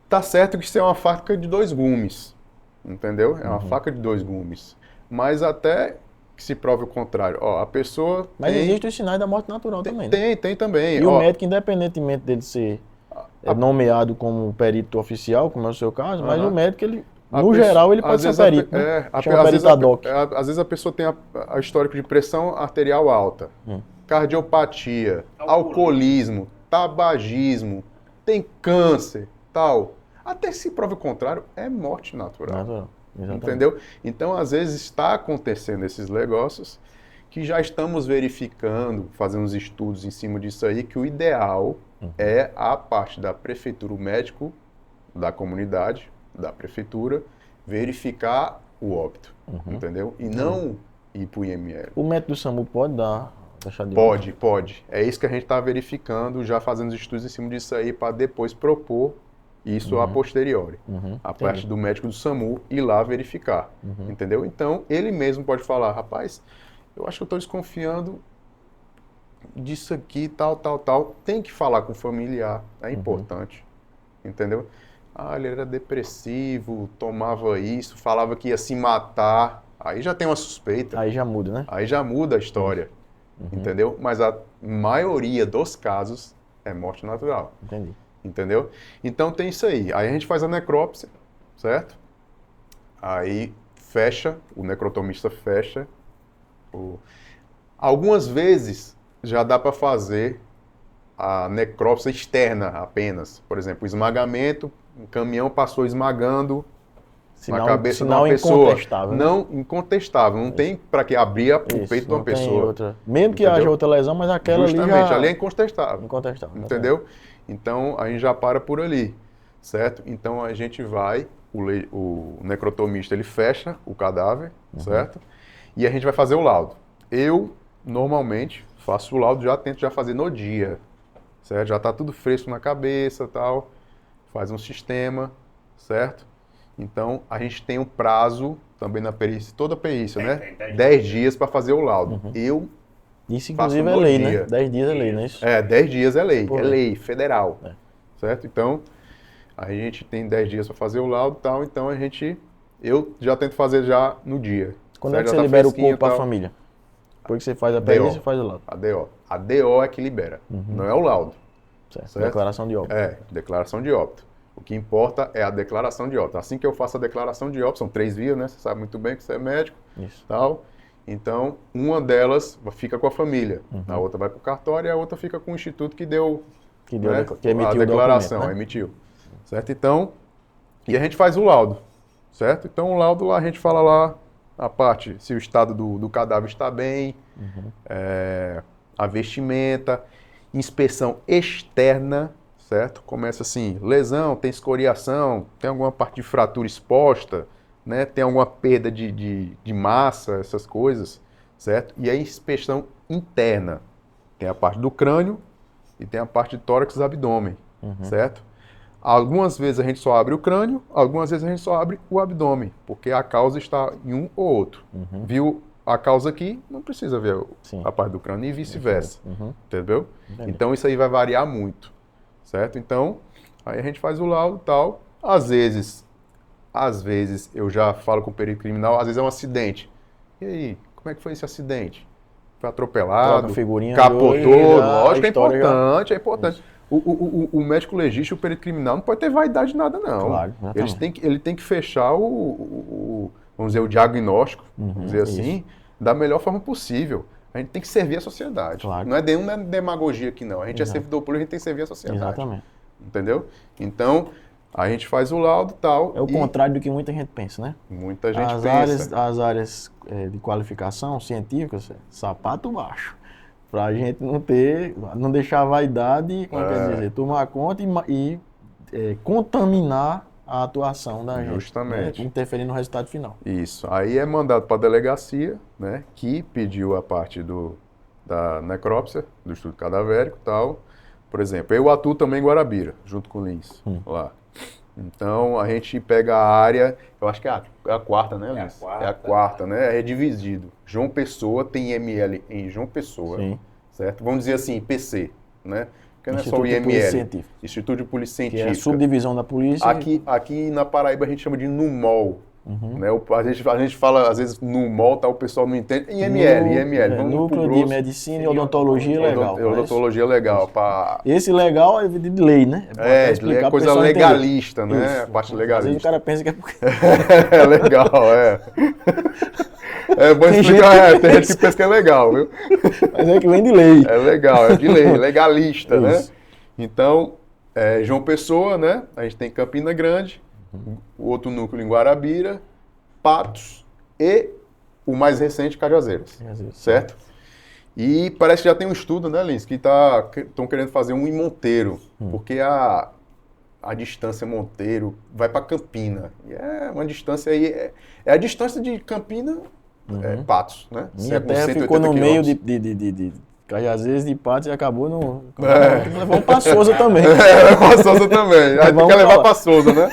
Tá certo que isso é uma faca de 2 gumes, entendeu? É uma faca de 2 gumes. Mas até que se prove o contrário. Ó, a pessoa Mas existem os sinais da morte natural também, né? Tem também. E o médico, independentemente dele ser nomeado como perito oficial, como é o seu caso, mas o médico, ele... No geral, ele pode ser perito, né? Chama perito ad hoc. Às vezes a pessoa tem a histórico de pressão arterial alta, cardiopatia, alcoolismo, tabagismo, tem câncer, tal. Até se prova o contrário, é morte natural. Entendeu? Então, às vezes, está acontecendo esses negócios que já estamos verificando, fazendo uns estudos em cima disso aí, que o ideal é a parte da prefeitura, o médico da comunidade, da prefeitura, verificar o óbito, entendeu? E não ir para o IML. O médico do SAMU pode dar taxa de óbito? Pode. É isso que a gente está verificando, já fazendo estudos em cima disso aí, para depois propor isso a posteriori. A parte do médico do SAMU ir lá verificar, entendeu? Então, ele mesmo pode falar, rapaz, eu acho que eu estou desconfiando disso aqui, tal. Tem que falar com o familiar, é importante, entendeu? Ah, ele era depressivo, tomava isso, falava que ia se matar. Aí já tem uma suspeita. Aí já muda, né? Aí já muda a história, entendeu? Mas a maioria dos casos é morte natural. Entendi. Entendeu? Então tem isso aí. Aí a gente faz a necrópsia, certo? Aí fecha, o necrotomista fecha. Algumas vezes já dá para fazer a necrópsia externa apenas. Por exemplo, o esmagamento, um caminhão passou esmagando na cabeça de uma pessoa. Incontestável, não, incontestável. Não tem para que abrir o peito de uma pessoa. Mesmo que haja outra lesão, mas aquela justamente, ali é incontestável. Entendeu? Então, a gente já para por ali, certo? Então, a gente vai, o necrotomista, ele fecha o cadáver, certo? E a gente vai fazer o laudo. Eu, normalmente, faço o laudo, tento fazer no dia, certo? Já está tudo fresco na cabeça, tal. Faz um sistema, certo? Então, a gente tem um prazo também na perícia, toda a perícia, né? 10 dias para fazer o laudo. Isso, inclusive, é lei, né? 10 dias é lei, não é isso? 10 dias é lei. É lei federal, certo? Então, a gente tem 10 dias para fazer o laudo e tal, então eu já tento fazer já no dia. Quando é que você libera o corpo para a família? Depois que você faz a perícia e faz o laudo? A DO é que libera, não é o laudo. Certo? Declaração de óbito. Declaração de óbito. O que importa é a declaração de óbito. Assim que eu faço a declaração de óbito, são 3 vias, né? Você sabe muito bem que você é médico. Isso. Tal. Então, uma delas fica com a família, a outra vai para o cartório e a outra fica com o instituto que deu, que emitiu a declaração, né? Emitiu. Certo? Então, e a gente faz o laudo, certo? Então, o laudo lá, a gente fala lá a parte, se o estado do cadáver está bem, a vestimenta, inspeção externa, certo? Começa assim, lesão, tem escoriação, tem alguma parte de fratura exposta, né? Tem alguma perda de massa, essas coisas, certo? E a inspeção interna, tem a parte do crânio e tem a parte de tórax e abdômen, certo? Algumas vezes a gente só abre o crânio, algumas vezes a gente só abre o abdômen, porque a causa está em um ou outro. Viu a causa aqui, não precisa ver a parte do crânio e vice-versa, entendeu? Entendi. Então isso aí vai variar muito, certo? Então, aí a gente faz o laudo e tal, às vezes às vezes, eu já falo com o perito criminal, às vezes é um acidente. E aí, como é que foi esse acidente? Foi atropelado, capotou, lógico, é importante, é importante. O médico legista e o perito criminal não pode ter vaidade de nada, não. Claro, ele tem que fechar vamos dizer, o diagnóstico, vamos dizer assim, da melhor forma possível. A gente tem que servir a sociedade. Claro. Não é demagogia aqui, não. A gente é servidor público, a gente tem que servir a sociedade. Exatamente. Entendeu? Então, a gente faz o laudo e tal. É o contrário do que muita gente pensa, né? Muita gente pensa. As áreas de qualificação científica, sapato baixo. Para a gente não deixar a vaidade, quer dizer, tomar conta e contaminar a atuação da gente. Justamente. Né? Interferir no resultado final. Isso. Aí é mandado para a delegacia, né, que pediu a parte da necrópsia, do estudo cadavérico e tal. Por exemplo, eu atuo também em Guarabira, junto com o Lins, lá. Então, a gente pega a área, eu acho que é a quarta, né, Lins? É a quarta, né? É dividido. João Pessoa tem IML em João Pessoa, certo? Vamos dizer assim, IPC, né? Porque não é só o IML. Instituto de Polícia Científica. Que é a subdivisão da polícia. Aqui na Paraíba a gente chama de NUMOL. Né? A gente fala, às vezes, NUMOL, tá, o pessoal não entende. IML. Vamos Núcleo de Medicina e Odontologia Legal. Odontologia Legal. Esse legal é de lei, né? É coisa legalista, né? Isso. A parte legalista. Às vezes o cara pensa que é porque... É legal, É bom explicar, tem gente que pensa que é legal, viu? Mas é que vem de lei. É legal, é de lei, legalista, né? Então, João Pessoa, né? A gente tem Campina Grande, o outro núcleo em Guarabira, Patos e o mais recente, Cajazeiras, certo? E parece que já tem um estudo, né, Lins, que estão querendo fazer um em Monteiro, porque a distância Monteiro vai para Campina. E é uma distância aí, é a distância de Campina, Patos, né? Minha terra ficou no meio de Cajazeiras de Patos e acabou no... Levamos para Souza também. Para Souza também. Aí tem que levar para Souza, né?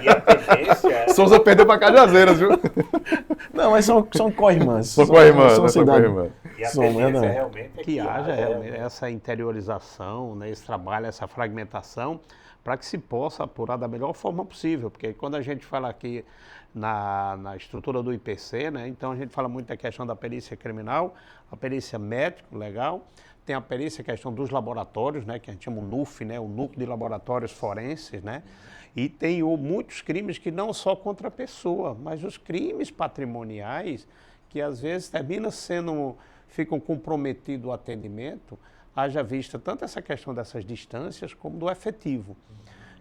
E a tendência... Souza perdeu para Cajazeiras, viu? Não, mas são co-irmãs. São co-irmãs, são co-irmãs. E a tendência realmente é que haja essa interiorização, né, esse trabalho, essa fragmentação, para que se possa apurar da melhor forma possível. Porque quando a gente fala aqui na estrutura do IPC, né, então a gente fala muito da questão da perícia criminal, a perícia médico, legal, tem a perícia, a questão dos laboratórios, né, que a gente chama o NUF, né, o Núcleo de Laboratórios Forenses, né, e tem muitos crimes que não só contra a pessoa, mas os crimes patrimoniais, que às vezes ficam comprometido o atendimento, haja vista tanto essa questão dessas distâncias como do efetivo.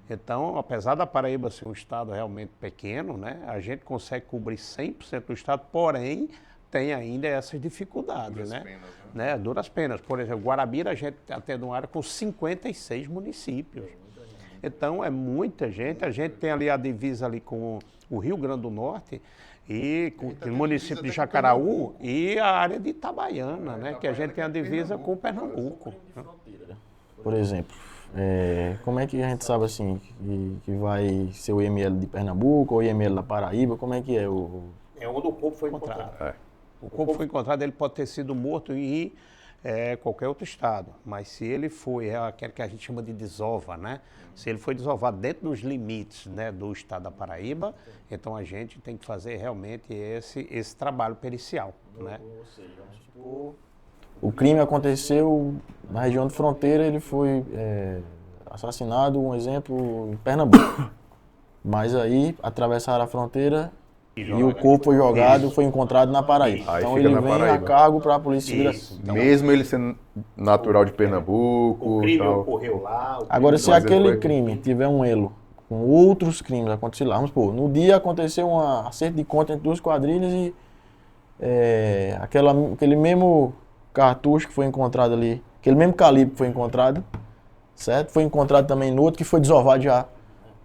Então, apesar da Paraíba ser um estado realmente pequeno, né, a gente consegue cobrir 100% do estado, porém, tem ainda essas dificuldades. Duras penas, né? Duras penas. Por exemplo, Guarabira, a gente atende uma área com 56 municípios. Então, é muita gente. A gente tem ali a divisa ali com o Rio Grande do Norte, e com o município de Jacaraú e a área de Itabaiana, né, que a gente tem a divisa com o Pernambuco. Por exemplo, como é que a gente sabe assim que vai ser o IML de Pernambuco ou o IML da Paraíba? Como é que é o... É onde o corpo foi encontrado. O corpo foi encontrado, ele pode ter sido morto em qualquer outro estado, mas se ele foi, aquele que a gente chama de desova, né? Se ele foi desovado dentro dos limites, né, do estado da Paraíba, então a gente tem que fazer realmente esse trabalho pericial, né? O crime aconteceu na região de fronteira, ele foi assassinado, um exemplo, em Pernambuco. Mas aí atravessaram a fronteira e o corpo foi jogado, foi encontrado na Paraíba. Então ele vem a cargo para a Polícia Civil. Então, mesmo ele sendo natural de Pernambuco. O crime ocorreu lá. Agora, se aquele crime tiver um elo com outros crimes acontecidos lá, vamos supor, no dia aconteceu um acerto de conta entre duas quadrilhas e aquele mesmo cartucho que foi encontrado ali, aquele mesmo calibre que foi encontrado, certo? Foi encontrado também no outro que foi desovado já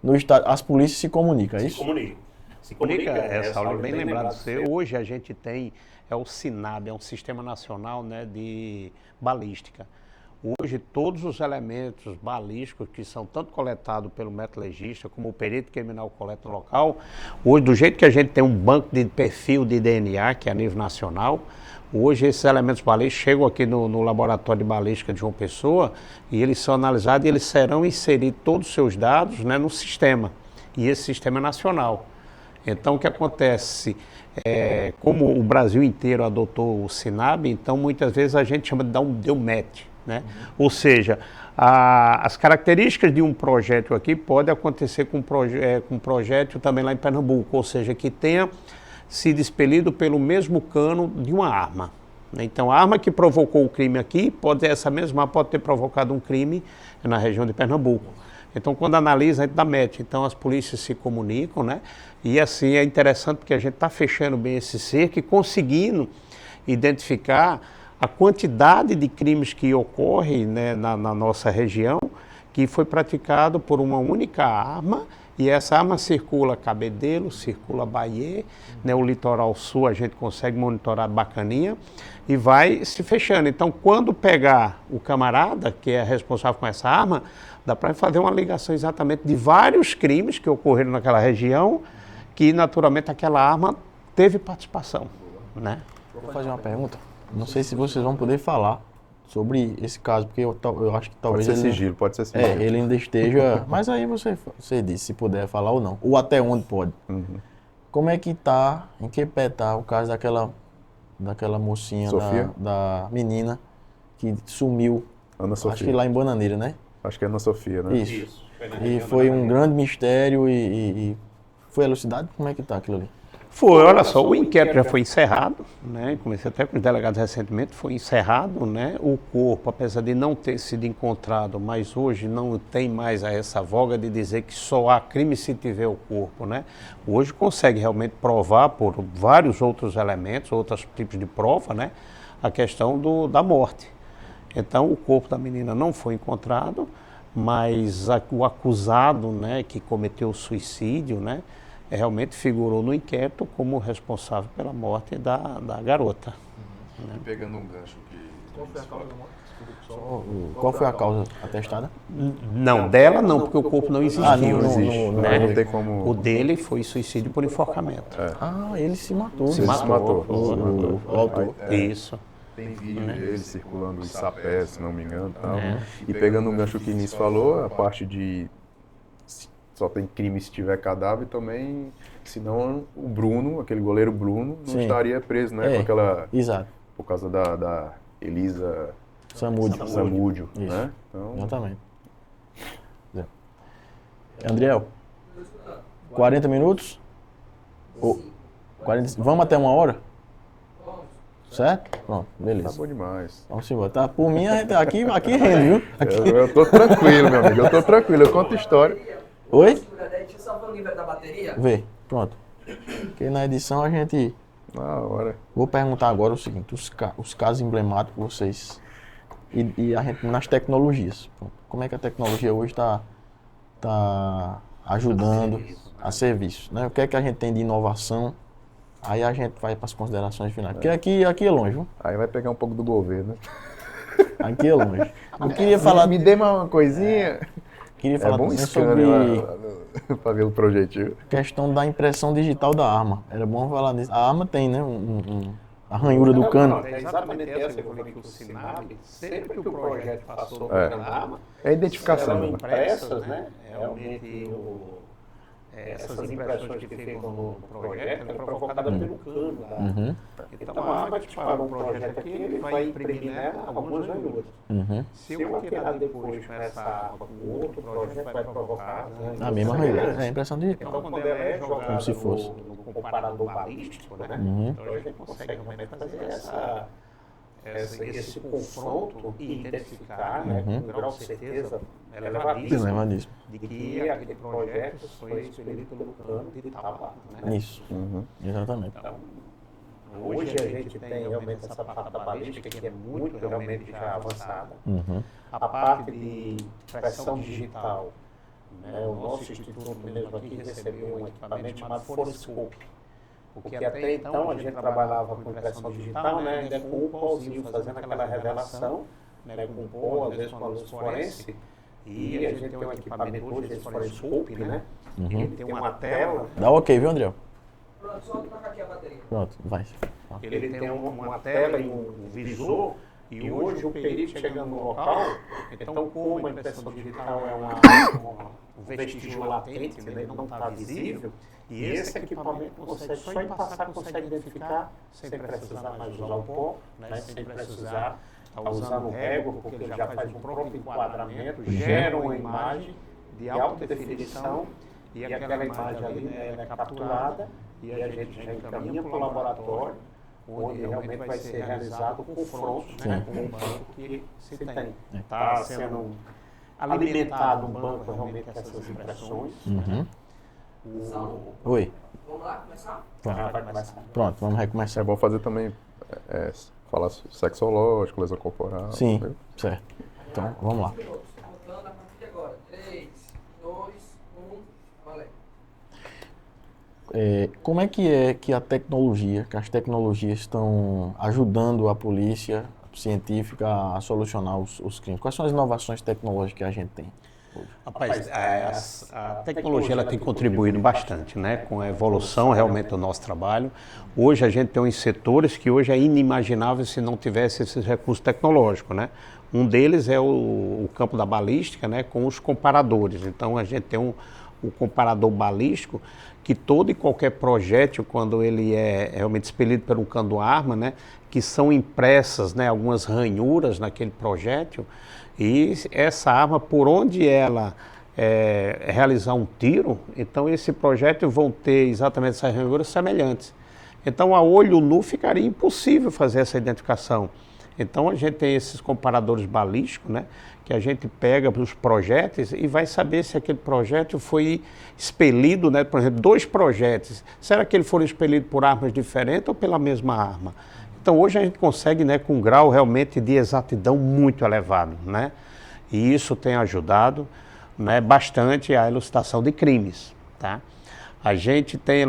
no estado. As polícias se comunicam, é isso? Se comunica, Saulo, bem lembrado. Hoje a gente tem o SINAB, é um Sistema Nacional, né, de Balística. Hoje todos os elementos balísticos que são tanto coletados pelo método legista como o perito criminal coleta no local, hoje do jeito que a gente tem um banco de perfil de DNA, que é a nível nacional, hoje esses elementos balísticos chegam aqui no laboratório de balística de João Pessoa e eles são analisados e eles serão inseridos todos os seus dados, né, no sistema. E esse sistema é nacional. Então, o que acontece? Como o Brasil inteiro adotou o SINAB, então muitas vezes a gente chama de dar um deu match, né? Ou seja, as características de um projétil aqui pode acontecer com um projétil também lá em Pernambuco, ou seja, que tenha sido expelido pelo mesmo cano de uma arma. Então, a arma que provocou o crime aqui, essa mesma arma pode ter provocado um crime na região de Pernambuco. Então, quando analisa, a gente dá match. Então, as polícias se comunicam, né? E assim, é interessante porque a gente está fechando bem esse cerco e conseguindo identificar a quantidade de crimes que ocorrem, né, na nossa região, que foi praticado por uma única arma. E essa arma circula Cabedelo, circula Bahia, né, o litoral sul a gente consegue monitorar bacaninha e vai se fechando. Então, quando pegar o camarada, que é responsável com essa arma, dá para fazer uma ligação exatamente de vários crimes que ocorreram naquela região, que naturalmente aquela arma teve participação, né? Vou fazer uma pergunta. Não sei se vocês vão poder falar sobre esse caso, porque eu acho que talvez pode ser sigilo, pode ser sigilo. ele ainda esteja... Mas aí você diz se puder falar ou não. Ou até onde pode. Uhum. Como é que tá, em que pé tá o caso daquela mocinha, da menina que sumiu, Ana Sofia. acho que lá em Bananeira, né? Acho que é Ana Sofia, né? Isso. E foi um grande mistério e foi elucidado? Como é que tá aquilo ali? Foi, olha só, o inquérito já foi encerrado, né? Comecei até com os delegados recentemente, foi encerrado, né? O corpo, apesar de não ter sido encontrado, mas hoje não tem mais essa voga de dizer que só há crime se tiver o corpo, né? Hoje consegue realmente provar por vários outros elementos, outros tipos de prova, né? A questão da morte. Então, o corpo da menina não foi encontrado, mas o acusado, né, que cometeu o suicídio, né? Realmente figurou no inquérito como responsável pela morte da garota. Né? Pegando um gancho que... Qual foi a causa da morte? Qual foi a causa atestada? Não, dela não, porque o corpo não existiu. Não existe. Não tem como... O dele foi suicídio por enforcamento. Ele se matou. Ele se matou. O autor. Isso. Tem vídeo dele circulando em Sapé, se não me engano. Tal. E pegando um gancho que o Início falou, a parte de... Só tem crime se tiver cadáver também, senão o Bruno, aquele goleiro Bruno, não estaria preso, né? Com aquela... Exato. Por causa da Elisa Samúdio, né? Então... Exatamente. Andriel, 40 minutos? 40, vamos até 1 hora? Certo? Pronto, beleza. Tá bom demais. Vamos embora. Tá, por mim, aqui rende, viu? Aqui. Eu tô tranquilo, meu amigo. Eu tô tranquilo. Eu conto história. Oi? Deixa eu só ver o nível da bateria. Vê, pronto. Porque na edição a gente... Na hora. Vou perguntar agora o seguinte, os casos emblemáticos de vocês e a gente nas tecnologias. Como é que a tecnologia hoje está ajudando a serviço, né? O que é que a gente tem de inovação? Aí a gente vai para as considerações finais. Porque aqui é longe, viu? Aí vai pegar um pouco do governo. Aqui é longe. Eu queria falar... Me dê uma coisinha... Queria falar bom sobre para ver o projetil. Questão da impressão digital da arma. Era bom falar nisso. A arma tem, né? A ranhura do cano. É exatamente essa que eu falei que o SINAB, sempre que o projeto passou pela arma, é a identificação. Eram impressas, né? Realmente essas impressões que ficam no projeto eram provocadas pelo cano da arma. Então a arma que parou um projeto aqui, ele vai imprimir nela algumas ranhuras. Se eu tirar depois com essa arma, com outro projeto, vai provocar a mesma ranhura. É a impressão digital. Então quando ela é jogada como se fosse no comparador balístico, né? Então a gente consegue realmente fazer esse confronto e identificar, né, com um grau de certeza elevadíssimo de que aquele projeto foi expelido pelo cano de tal, né? Isso, exatamente. Então, hoje a gente tem realmente essa parte da balística que é muito realmente já avançada. A parte de impressão digital, né, o nosso instituto mesmo aqui recebeu um equipamento chamado Forescope. Porque até então a gente trabalhava com impressão digital, né, ainda com o pauzinho, fazendo aquela revelação, né, com o pó, às vezes com a luz fluorescente. E a gente tem um equipamento hoje, esse Forescope, né? Ele tem uma tela. Dá ok, viu, André? Pronto, só trocar aqui a bateria. Pronto, vai. Ele tem uma tela e um visor E hoje o perito chegando no local, então como a impressão digital é um vestígio latente, né, não está visível, e esse equipamento consegue, só em passar, consegue identificar sem precisar mais usar o pó, né, sem precisar estar usando régua, porque ele já faz um próprio enquadramento, gera uma imagem de alta definição, e aquela imagem ali, né, ela é capturada e a gente já encaminha para o laboratório, onde realmente vai ser realizado o confronto, né, com o banco que se tem. Está sendo alimentado um banco realmente com essas impressões. Oi. Vamos lá começar? Vai começar. Pronto, vamos recomeçar. É bom fazer também, falar sexológico, lesão corporal. Sim, entendeu? certo. Então, vamos lá. Contando a partir de agora. 3, 2, 1, valeu. Como é que a tecnologia, que as tecnologias estão ajudando a polícia científica a solucionar os crimes? Quais são as inovações tecnológicas que a gente tem? Rapaz, a tecnologia ela tem contribuído bastante, né, com a evolução realmente do nosso trabalho. Hoje a gente tem uns setores que hoje é inimaginável se não tivesse esses recursos tecnológicos, né? Um deles é o campo da balística, né, com os comparadores. Então a gente tem o comparador balístico que todo e qualquer projétil, quando ele é realmente expelido por um cano de arma, né, que são impressas, né, algumas ranhuras naquele projétil, e essa arma, por onde ela realizar um tiro, então esse projétil vão ter exatamente essas ranhuras semelhantes. Então a olho nu ficaria impossível fazer essa identificação. Então a gente tem esses comparadores balísticos, né, que a gente pega os projéteis e vai saber se aquele projétil foi expelido, né, por exemplo, 2 projéteis. Será que eles foram expelidos por armas diferentes ou pela mesma arma? Então hoje a gente consegue, né, com um grau realmente de exatidão muito elevado, né? E isso tem ajudado, né, bastante a elucidação de crimes, tá? A gente tem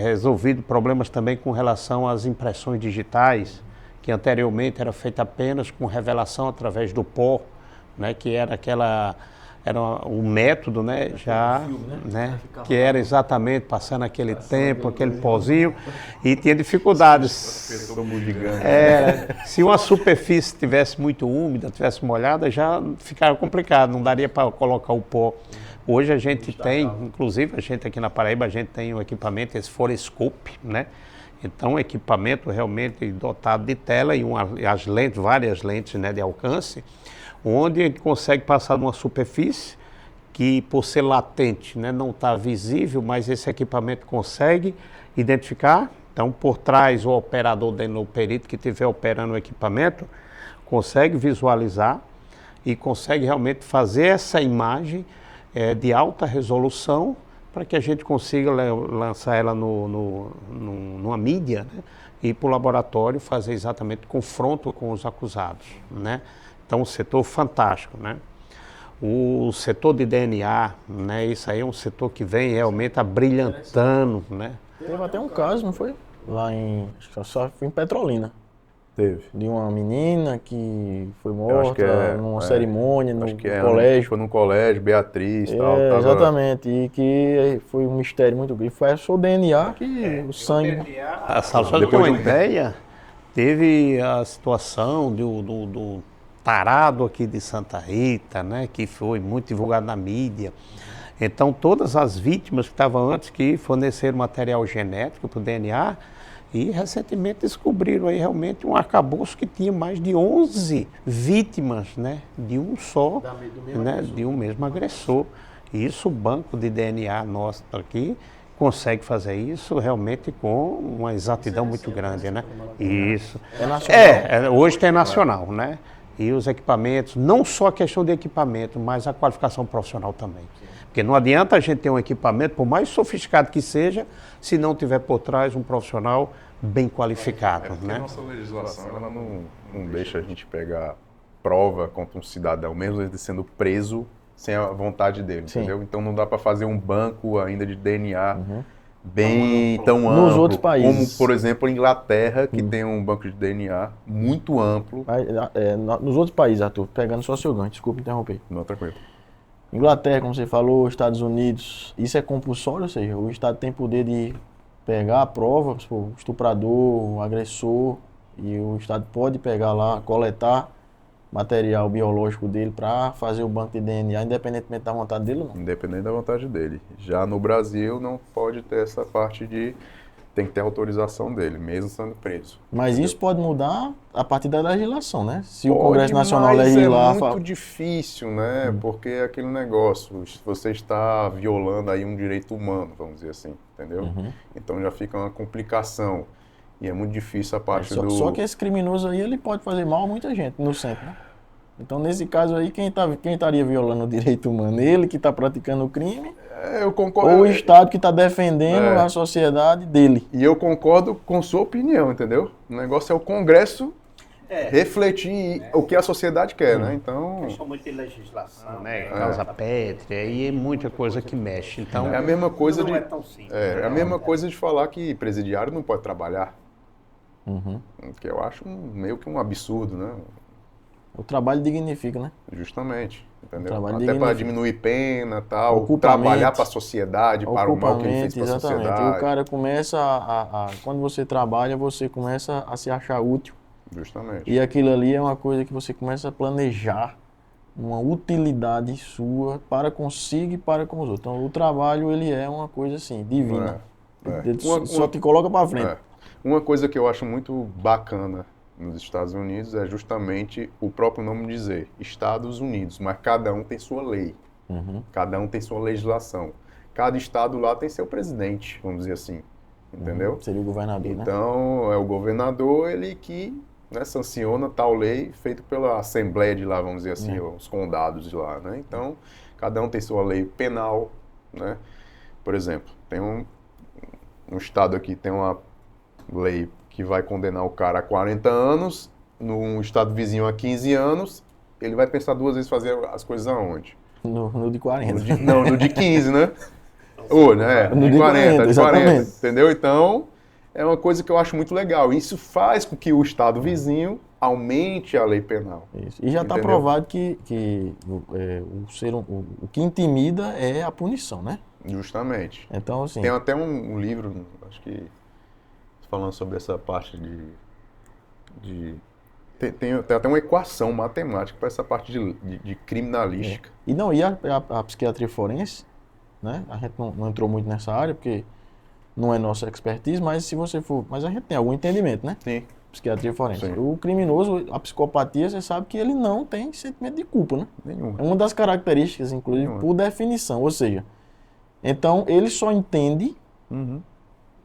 resolvido problemas também com relação às impressões digitais, que anteriormente era feita apenas com revelação através do pó, né, que era um método, né, já, né, que era exatamente passando aquele tempo, aquele pozinho, e tinha dificuldades. Se uma superfície estivesse muito úmida, estivesse molhada, já ficava complicado, não daria para colocar o pó. Hoje a gente tem, inclusive a gente aqui na Paraíba, a gente tem um equipamento, esse Forescope, né? Então, um equipamento realmente dotado de tela e as lentes, várias lentes, né, de alcance, onde a gente consegue passar numa superfície que, por ser latente, né, não está visível, mas esse equipamento consegue identificar. Então, por trás, o operador o perito que estiver operando o equipamento consegue visualizar e consegue realmente fazer essa imagem de alta resolução para que a gente consiga lançar ela numa mídia, né, e ir para o laboratório fazer exatamente confronto com os acusados, né? Então, um setor fantástico, né? O setor de DNA, né, isso aí é um setor que vem realmente abrilhantando, né? Teve até um caso, não foi? Lá acho que só foi em Petrolina. Teve. De uma menina que foi Eu acho que morta numa cerimônia no acho que colégio. Foi num colégio, Beatriz e tal. Exatamente, e que foi um mistério muito grande. Foi só o DNA que o sangue... Só para ter uma ideia, teve a situação do tarado aqui de Santa Rita, né, que foi muito divulgado na mídia. Então, todas as vítimas que estavam antes que forneceram material genético para o DNA, e recentemente descobriram aí realmente um arcabouço que tinha mais de 11 vítimas, né, de um só, né, de um mesmo agressor. E isso o banco de DNA nosso aqui consegue fazer isso realmente com uma exatidão muito grande, né? Isso. É nacional? Hoje tem nacional, né? E os equipamentos, não só a questão de equipamento, mas a qualificação profissional também. Porque não adianta a gente ter um equipamento, por mais sofisticado que seja, se não tiver por trás um profissional bem qualificado, né? A nossa legislação ela não deixa a gente pegar prova contra um cidadão, mesmo ele sendo preso sem a vontade dele, entendeu? Então não dá para fazer um banco ainda de DNA bem tão amplo. Nos outros países. Como, por exemplo, a Inglaterra, que tem um banco de DNA muito amplo. Nos outros países, Arthur, pegando só seu gancho, desculpa interromper. Não, tranquilo. Inglaterra, como você falou, Estados Unidos, isso é compulsório, ou seja, o Estado tem poder de pegar a prova, o estuprador, o agressor, E o Estado pode pegar lá, coletar material biológico dele para fazer o banco de DNA, independentemente da vontade dele ou não? Independente da vontade dele. Já no Brasil não pode ter essa parte de... Tem que ter autorização dele, mesmo sendo preso. Mas entendeu? isso pode mudar a partir da legislação, né? Se o Pode, Congresso Nacional mas legislar... é muito difícil, né? Porque é aquele negócio, você está violando aí um direito humano, vamos dizer assim, entendeu? Então já fica uma complicação. E é muito difícil a parte do... Só que esse criminoso aí, ele pode fazer mal a muita gente no centro, né? Então, nesse caso aí, quem estaria violando o direito humano? Ele que está praticando o crime? Eu concordo. Ou o Estado que está defendendo a sociedade dele? E eu concordo com sua opinião, entendeu? O negócio é o Congresso refletir o que a sociedade quer, né? Então... Questão muito de legislação, né? Causa pétrea e muita coisa que mexe. Então, é a mesma coisa não é tão simples. É a mesma coisa de falar que presidiário não pode trabalhar. Que eu acho meio que um absurdo, né? O trabalho dignifica, né? Justamente, entendeu? Trabalho Até dignifica. para diminuir pena, tal, Ocupa a trabalhar mente. para a sociedade, para o mal que ele fez para a Exatamente. sociedade. E o cara começa quando você trabalha, você começa a se achar útil. Justamente. E aquilo ali é uma coisa que você começa a planejar uma utilidade sua para consigo e para com os outros. Então, o trabalho, ele é uma coisa assim, divina. Ele só te coloca para frente. Uma coisa que eu acho muito bacana nos Estados Unidos é justamente o próprio nome dizer, Estados Unidos, mas cada um tem sua lei, cada um tem sua legislação. Cada estado lá tem seu presidente, vamos dizer assim, entendeu? Seria o governador, né? Então, é o governador, ele que sanciona tal lei feita pela Assembleia de lá, vamos dizer assim, os condados de lá, né? Então, cada um tem sua lei penal, né? Por exemplo, tem um estado aqui, tem uma lei que vai condenar o cara a 40 anos, num estado vizinho a 15 anos, ele vai pensar duas vezes fazer as coisas aonde? No de 40. No de 15, né? Ou, né? No De 40, de 40, exatamente. entendeu? Então, é uma coisa que eu acho muito legal. Isso faz com que o estado vizinho aumente a lei penal. Isso. E já está Entendeu? provado que o que intimida é a punição, né? Justamente. Então, assim... Tem até um livro, acho que falando sobre essa parte tem até uma equação matemática para essa parte de criminalística. E a psiquiatria forense, né? A gente não entrou muito nessa área, porque não é nossa expertise, mas se você for... Mas a gente tem algum entendimento, né? Sim. Psiquiatria forense. Sim. O criminoso, a psicopatia, você sabe que ele não tem sentimento de culpa, né? Nenhum. É uma das características, inclusive, Nenhuma. por definição. Ou seja, então ele só entende,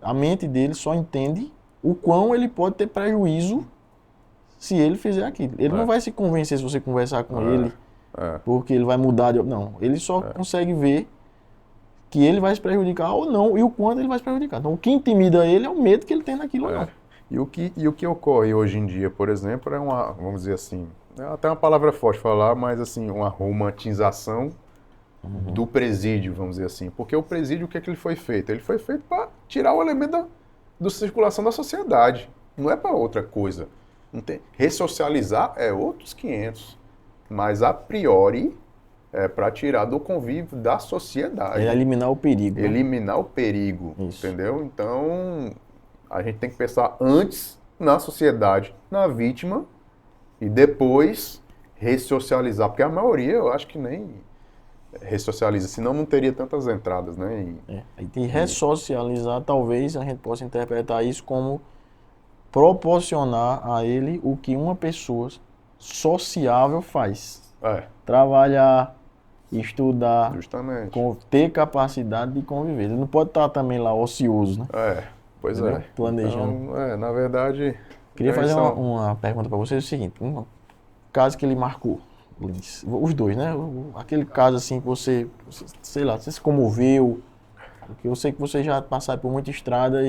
a mente dele só entende o quão ele pode ter prejuízo se ele fizer aquilo. Ele não vai se convencer se você conversar com ele, porque ele vai mudar de... Não, ele só consegue ver que ele vai se prejudicar ou não, e o quanto ele vai se prejudicar. Então, o que intimida ele é o medo que ele tem naquilo ou não. E o que ocorre hoje em dia, por exemplo, é uma, vamos dizer assim, é até uma palavra forte falar, mas assim, uma romantização do presídio, vamos dizer assim. Porque o presídio, o que é que ele foi feito? Ele foi feito para tirar o elemento da circulação da sociedade. Não é para outra coisa. Não tem. Ressocializar é outros 500. Mas, a priori, é para tirar do convívio da sociedade. É eliminar o perigo. Eliminar o perigo, Isso. entendeu? Então, a gente tem que pensar antes na sociedade, na vítima, e depois ressocializar. Porque a maioria, eu acho que nem ressocializa, senão não teria tantas entradas, né? E ressocializar, talvez a gente possa interpretar isso como proporcionar a ele o que uma pessoa sociável faz. Trabalhar, estudar, Justamente. ter capacidade de conviver. Ele não pode estar também lá ocioso, né? Pois Entendeu? é. Planejando. Então, na verdade... Queria fazer uma pergunta para vocês, é o seguinte, um caso que ele marcou, os dois, né? Aquele caso assim que você, sei lá, você se comoveu, porque eu sei que você já passaram por muita estrada,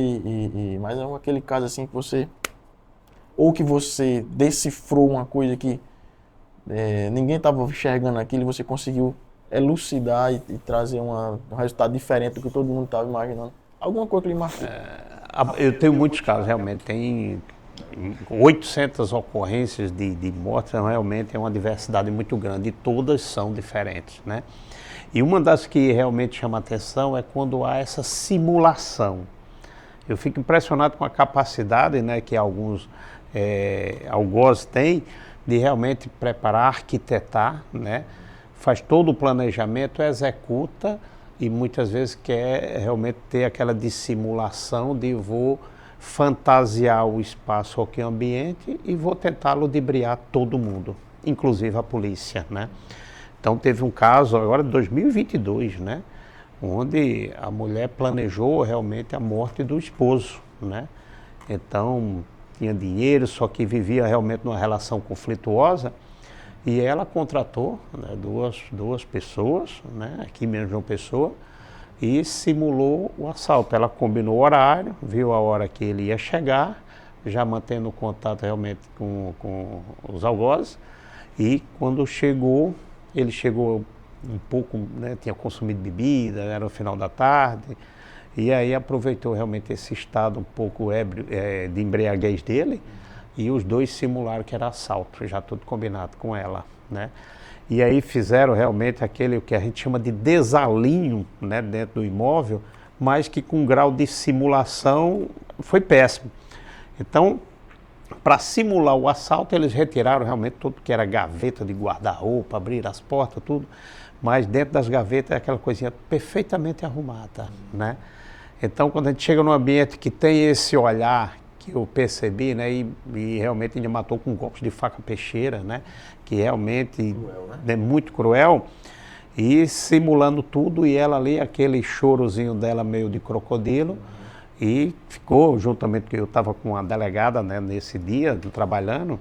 mas é aquele caso assim que você, ou que você decifrou uma coisa que ninguém estava enxergando aquilo e você conseguiu elucidar e trazer um resultado diferente do que todo mundo estava imaginando. Alguma coisa que lhe marcou? Eu tenho muitos casos, realmente. Tem 800 ocorrências de mortes, realmente é uma diversidade muito grande e todas são diferentes, né? E uma das que realmente chama atenção é quando há essa simulação. Eu fico impressionado com a capacidade, né, que alguns algoz tem de realmente preparar, arquitetar, né? Faz todo o planejamento, executa e muitas vezes quer realmente ter aquela dissimulação de vou fantasiar o espaço ou o ambiente e vou tentar ludibriar todo mundo, inclusive a polícia, né? Então teve um caso agora de 2022, né? Onde a mulher planejou realmente a morte do esposo, né? Então tinha dinheiro, só que vivia realmente numa relação conflituosa e ela contratou, né, duas pessoas, né, aqui mesmo de uma pessoa, e simulou o assalto. Ela combinou o horário, viu a hora que ele ia chegar, já mantendo contato realmente com os algozes, e quando chegou, ele chegou um pouco, né, tinha consumido bebida, era no final da tarde, e aí aproveitou realmente esse estado um pouco ébrio, de embriaguez dele, e os dois simularam que era assalto, já tudo combinado com ela, né? E aí fizeram realmente aquele que a gente chama de desalinho, né, dentro do imóvel, mas que com grau de simulação foi péssimo. Então, para simular o assalto, eles retiraram realmente tudo que era gaveta de guarda-roupa, abriram as portas, tudo, mas dentro das gavetas é aquela coisinha perfeitamente arrumada, né? Então, quando a gente chega num ambiente que tem esse olhar que eu percebi, né, e realmente ele matou com golpes de faca peixeira, né, que realmente cruel, né? É muito cruel, e simulando tudo, e ela ali, aquele chorozinho dela meio de crocodilo, e ficou, juntamente, porque eu estava com a delegada, né, nesse dia, trabalhando,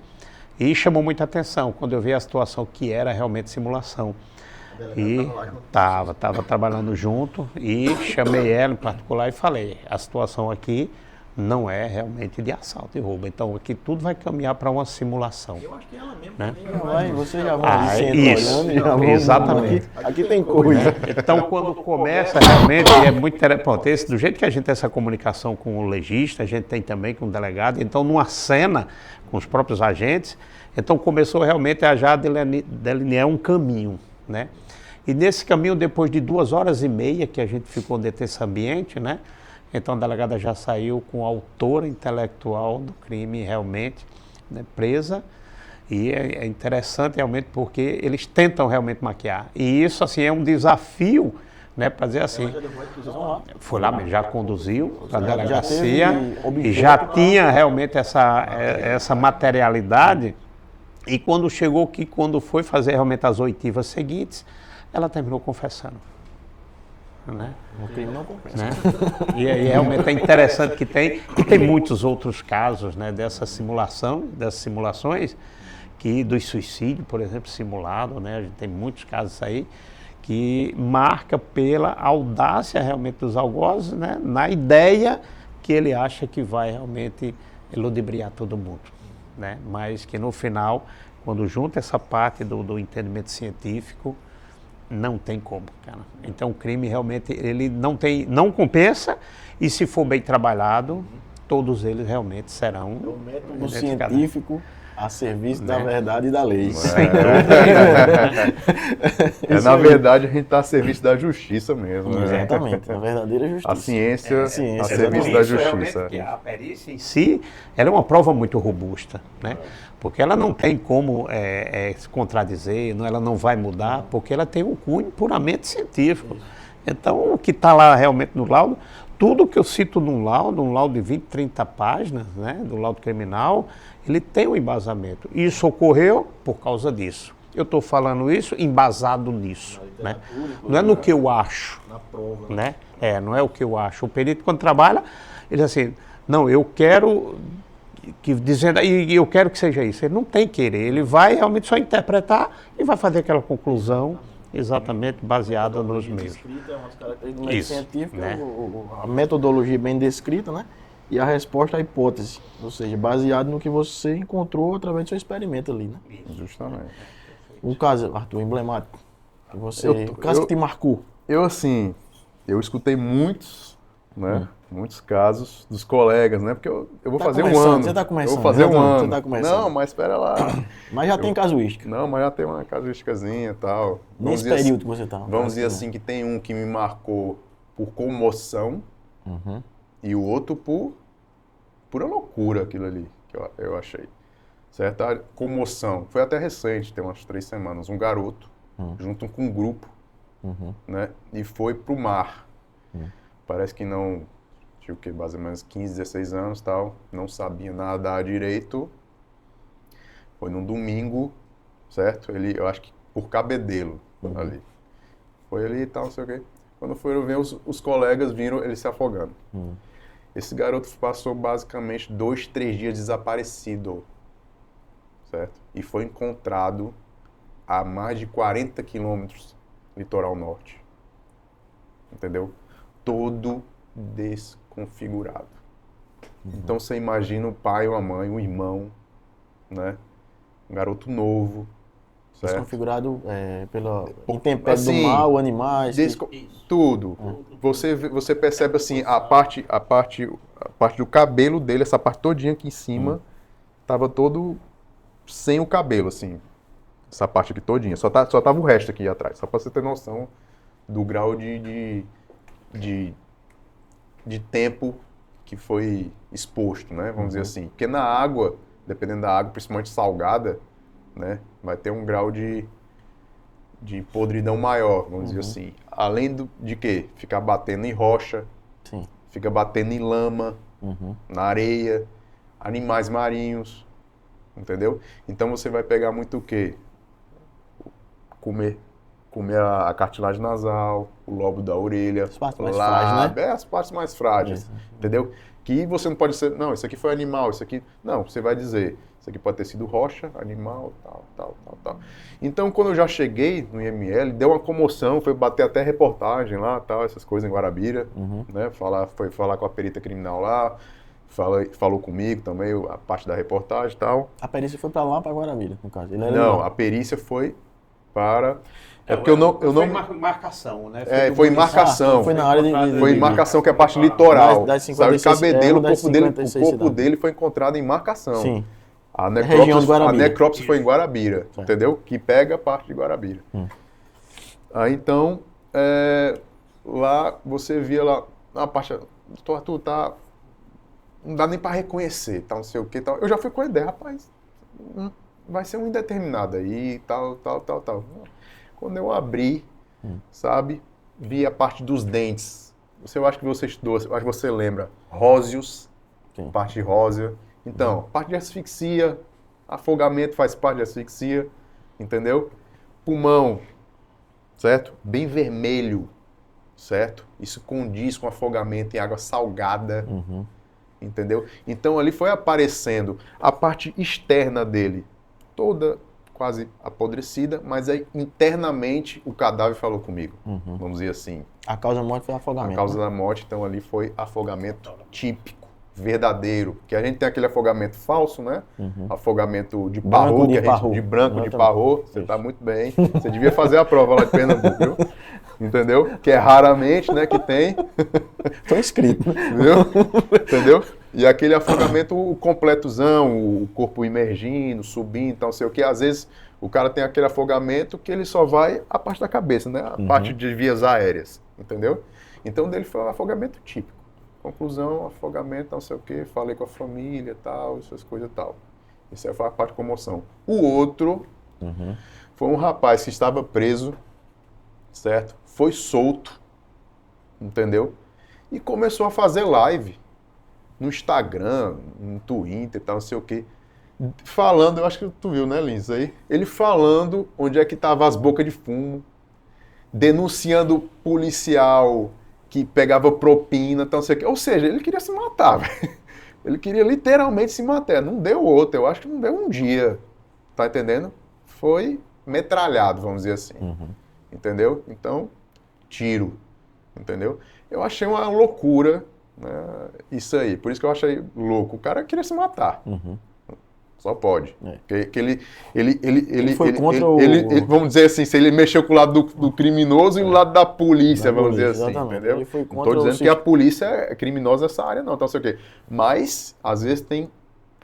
e chamou muita atenção, quando eu vi a situação que era realmente simulação. E estava trabalhando junto e chamei ela em particular e falei, a situação aqui não é realmente de assalto e roubo, então aqui tudo vai caminhar para uma simulação. Eu acho que ela mesmo, né? Você já vai isso, olhando, exatamente. Aqui tem coisa. Então quando começa realmente, é muito interessante, do jeito que a gente tem essa comunicação com o legista, a gente tem também com o delegado, então numa cena com os próprios agentes, então começou realmente a já delinear um caminho, né? E nesse caminho, depois de 2h30 que a gente ficou dentro desse ambiente, né? Então a delegada já saiu com a autora intelectual do crime realmente, né, presa. E é interessante realmente porque eles tentam realmente maquiar. E isso assim é um desafio, né, para dizer assim. Foi lá, já conduziu para a delegacia e já tinha realmente essa materialidade. E quando chegou aqui, quando foi fazer realmente as oitivas seguintes, ela terminou confessando. Né? O crime não compensa. Né? E aí realmente é interessante que tem muitos outros casos, né, dessas simulações, que dos suicídios, por exemplo, simulado, né? A gente tem muitos casos aí que marca pela audácia realmente dos algozes, né, na ideia que ele acha que vai realmente ludibriar todo mundo, né? Mas que no final, quando junta essa parte do entendimento científico, não tem como, cara. Então o crime realmente ele não compensa, e se for bem trabalhado, todos eles realmente serão o método científico a serviço, né, da verdade e da lei. Na verdade, a gente está a serviço da justiça mesmo. Né? Exatamente, a verdadeira justiça. A ciência a serviço da justiça. A perícia em si, ela é uma prova muito robusta, né? Porque ela não tem como se contradizer, ela não vai mudar, porque ela tem um cunho puramente científico. Então, o que está lá realmente no laudo, tudo que eu cito um laudo de 20, 30 páginas, né, do laudo criminal, ele tem um embasamento. Isso ocorreu por causa disso. Eu estou falando isso embasado nisso. Né? Não é no que eu acho. Na prova. Né? Não é o que eu acho. O perito, quando trabalha, ele diz assim, não, eu quero... e eu quero que seja isso. Ele não tem querer, ele vai realmente só interpretar e vai fazer aquela conclusão exatamente baseada nos meios. Descrita, é uma das características do método científico, né? A metodologia bem descrita, né? E a resposta à hipótese, ou seja, baseado no que você encontrou através do seu experimento ali, né? Justamente. Um caso, Arthur, emblemático, o caso que te marcou. Eu escutei muitos, né? Muitos casos dos colegas, né? Porque eu vou fazer um ano. Você está começando. Eu vou fazer um ano. Você tá começando. Não, mas espera lá. Mas já tem casuística. Não, mas já tem uma casuísticazinha e tal. Nesse período que você está. Vamos dizer assim, que tem um que me marcou por comoção e o outro por pura loucura, aquilo ali. que eu achei. Certo? A comoção. Foi até recente, tem umas 3 semanas. Um garoto, junto com um grupo, né? E foi pro mar. Parece que não... Tinha o quê? Mais ou menos 15, 16 anos, tal. Não sabia nadar direito. Foi num domingo, certo? Eu acho que por Cabedelo, ali. Foi ali e tal, não sei o quê. Quando foram ver, os colegas viram ele se afogando. Esse garoto passou basicamente 2, 3 dias desaparecido, certo? E foi encontrado a mais de 40 quilômetros litoral norte. Entendeu? Todo desconfigurado. Então você imagina o pai ou a mãe, o irmão, né? Um garoto novo, certo? Desconfigurado pela intempérie assim, do mar, animais... Tudo. Você percebe assim, a parte do cabelo dele, essa parte todinha aqui em cima, tava todo sem o cabelo, assim. Essa parte aqui todinha. Só tava o resto aqui atrás. Só pra você ter noção do grau de tempo que foi exposto, né? Vamos dizer assim. Porque na água, dependendo da água, principalmente salgada, né? Vai ter um grau de podridão maior, vamos dizer assim. Além de quê? Ficar batendo em rocha, fica batendo em lama, na areia, animais marinhos, entendeu? Então você vai pegar muito o quê? Comer a cartilagem nasal, o lobo da orelha, as partes mais frágeis, né? As partes mais frágeis, entendeu? Que você não pode ser, não, isso aqui foi animal, isso aqui... Não, você vai dizer, isso aqui pode ter sido rocha, animal, tal. Então, quando eu já cheguei no IML, deu uma comoção, foi bater até reportagem lá, tal, essas coisas em Guarabira, né? Foi falar com a perita criminal lá, falou comigo também, a parte da reportagem e tal. A perícia foi pra lá, pra Guarabira, no caso? Não, a perícia foi para... porque eu não... Foi marcação, né? Foi marcação. Foi na área de... Foi marcação, que é a parte litoral. Das Saiu de 56, Cabedelo, das o 56 corpo cidades. dele foi encontrado em marcação. Sim. A região de Guarabira. necrópsia foi em Guarabira, entendeu? Que pega a parte de Guarabira. Aí então, lá você via lá, na parte, Arthur, tá, não dá nem para reconhecer, tá, não sei o que, tal. Eu já fui com a ideia, rapaz, vai ser um indeterminado aí, tal. Quando eu abri, sabe, vi a parte dos dentes. Eu acho que você estudou, eu acho que você lembra, róseos, parte rósea. Então, parte de asfixia, afogamento faz parte de asfixia, entendeu? Pulmão, certo? Bem vermelho, certo? Isso condiz com afogamento em água salgada, entendeu? Então, ali foi aparecendo a parte externa dele, toda quase apodrecida, mas aí internamente o cadáver falou comigo, vamos dizer assim. A causa da morte foi afogamento. A causa da morte, então, ali foi afogamento típico. Verdadeiro, que a gente tem aquele afogamento falso, né? Afogamento de parro, de branco de parro. Você tá muito bem. Você devia fazer a prova lá de Pernambuco, viu? Entendeu? Que é raramente, né, que tem. Tô inscrito. Entendeu? E aquele afogamento o completozão, o corpo imergindo, subindo, então, não sei o que. Às vezes o cara tem aquele afogamento que ele só vai a parte da cabeça, né? A parte de vias aéreas, entendeu? Então dele foi um afogamento típico. Conclusão, afogamento, não sei o que, falei com a família, tal, essas coisas e tal. Isso aí foi a parte de comoção. O outro foi um rapaz que estava preso, certo? Foi solto, entendeu? E começou a fazer live no Instagram, no Twitter, tal, não sei o que, falando, eu acho que tu viu, né, Lins, aí? Ele falando onde é que estavam as bocas de fumo, denunciando policial que pegava propina, então, não sei o quê. Ou seja, ele queria se matar, velho. Ele queria literalmente se matar. Não deu outro, eu acho que não deu um dia. Tá entendendo? Foi metralhado, vamos dizer assim. Entendeu? Então, tiro. Entendeu? Eu achei uma loucura, né, isso aí. Por isso que eu achei louco. O cara queria se matar. Só pode. Que ele foi contra vamos dizer assim, se ele mexeu com o lado do criminoso e o lado da polícia, vamos dizer assim, exatamente. entendeu? Ele foi não contra estou dizendo que a polícia é criminosa nessa área, não, então sei o quê. Mas, às vezes, tem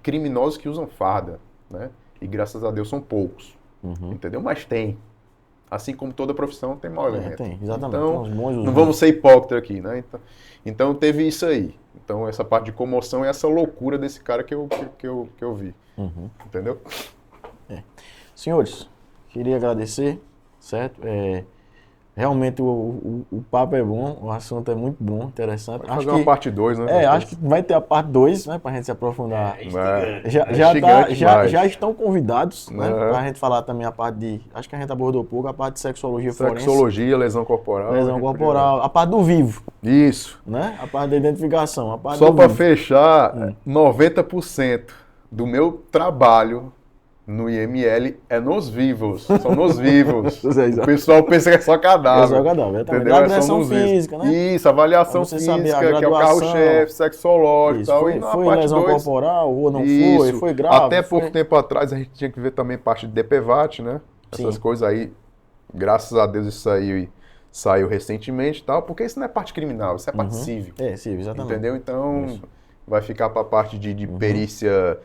criminosos que usam farda, né? E graças a Deus são poucos, entendeu? Mas tem, Assim como toda profissão tem mau elemento. Tem, exatamente. Então, tem uns bons e os não ruins. vamos ser hipócritas aqui, né? Então teve isso aí. Então essa parte de comoção é essa loucura desse cara que eu vi. Entendeu? Senhores, queria agradecer, certo? Realmente o papo é bom, o assunto é muito bom, interessante. Pode fazer uma parte 2, né? Acho que vai ter a parte 2, né, pra gente se aprofundar. Instigante. Já estão convidados, né, pra gente falar também a parte de, acho que a gente abordou pouco, a parte de sexologia forense. Sexologia, lesão corporal. Lesão corporal, a parte do vivo, Isso. né, a parte da identificação, a parte Só do para vivo. fechar, 90% do meu trabalho no IML é nos vivos. São nos vivos. O pessoal pensa que é só cadáver. É só cadáver, entendeu? Agressão física, né? Isso, avaliação Pra você saber a física, que é o graduação. carro-chefe, sexológico e tal. E na Foi parte lesão 2, corporal ou não isso. foi grave? Até pouco tempo atrás a gente tinha que ver também parte de DPVAT, né? Essas Sim. coisas aí. Graças a Deus isso saiu recentemente e tal, porque isso não é parte criminal, isso é parte civil. Civil, exatamente. Entendeu? Então vai ficar para a parte de perícia,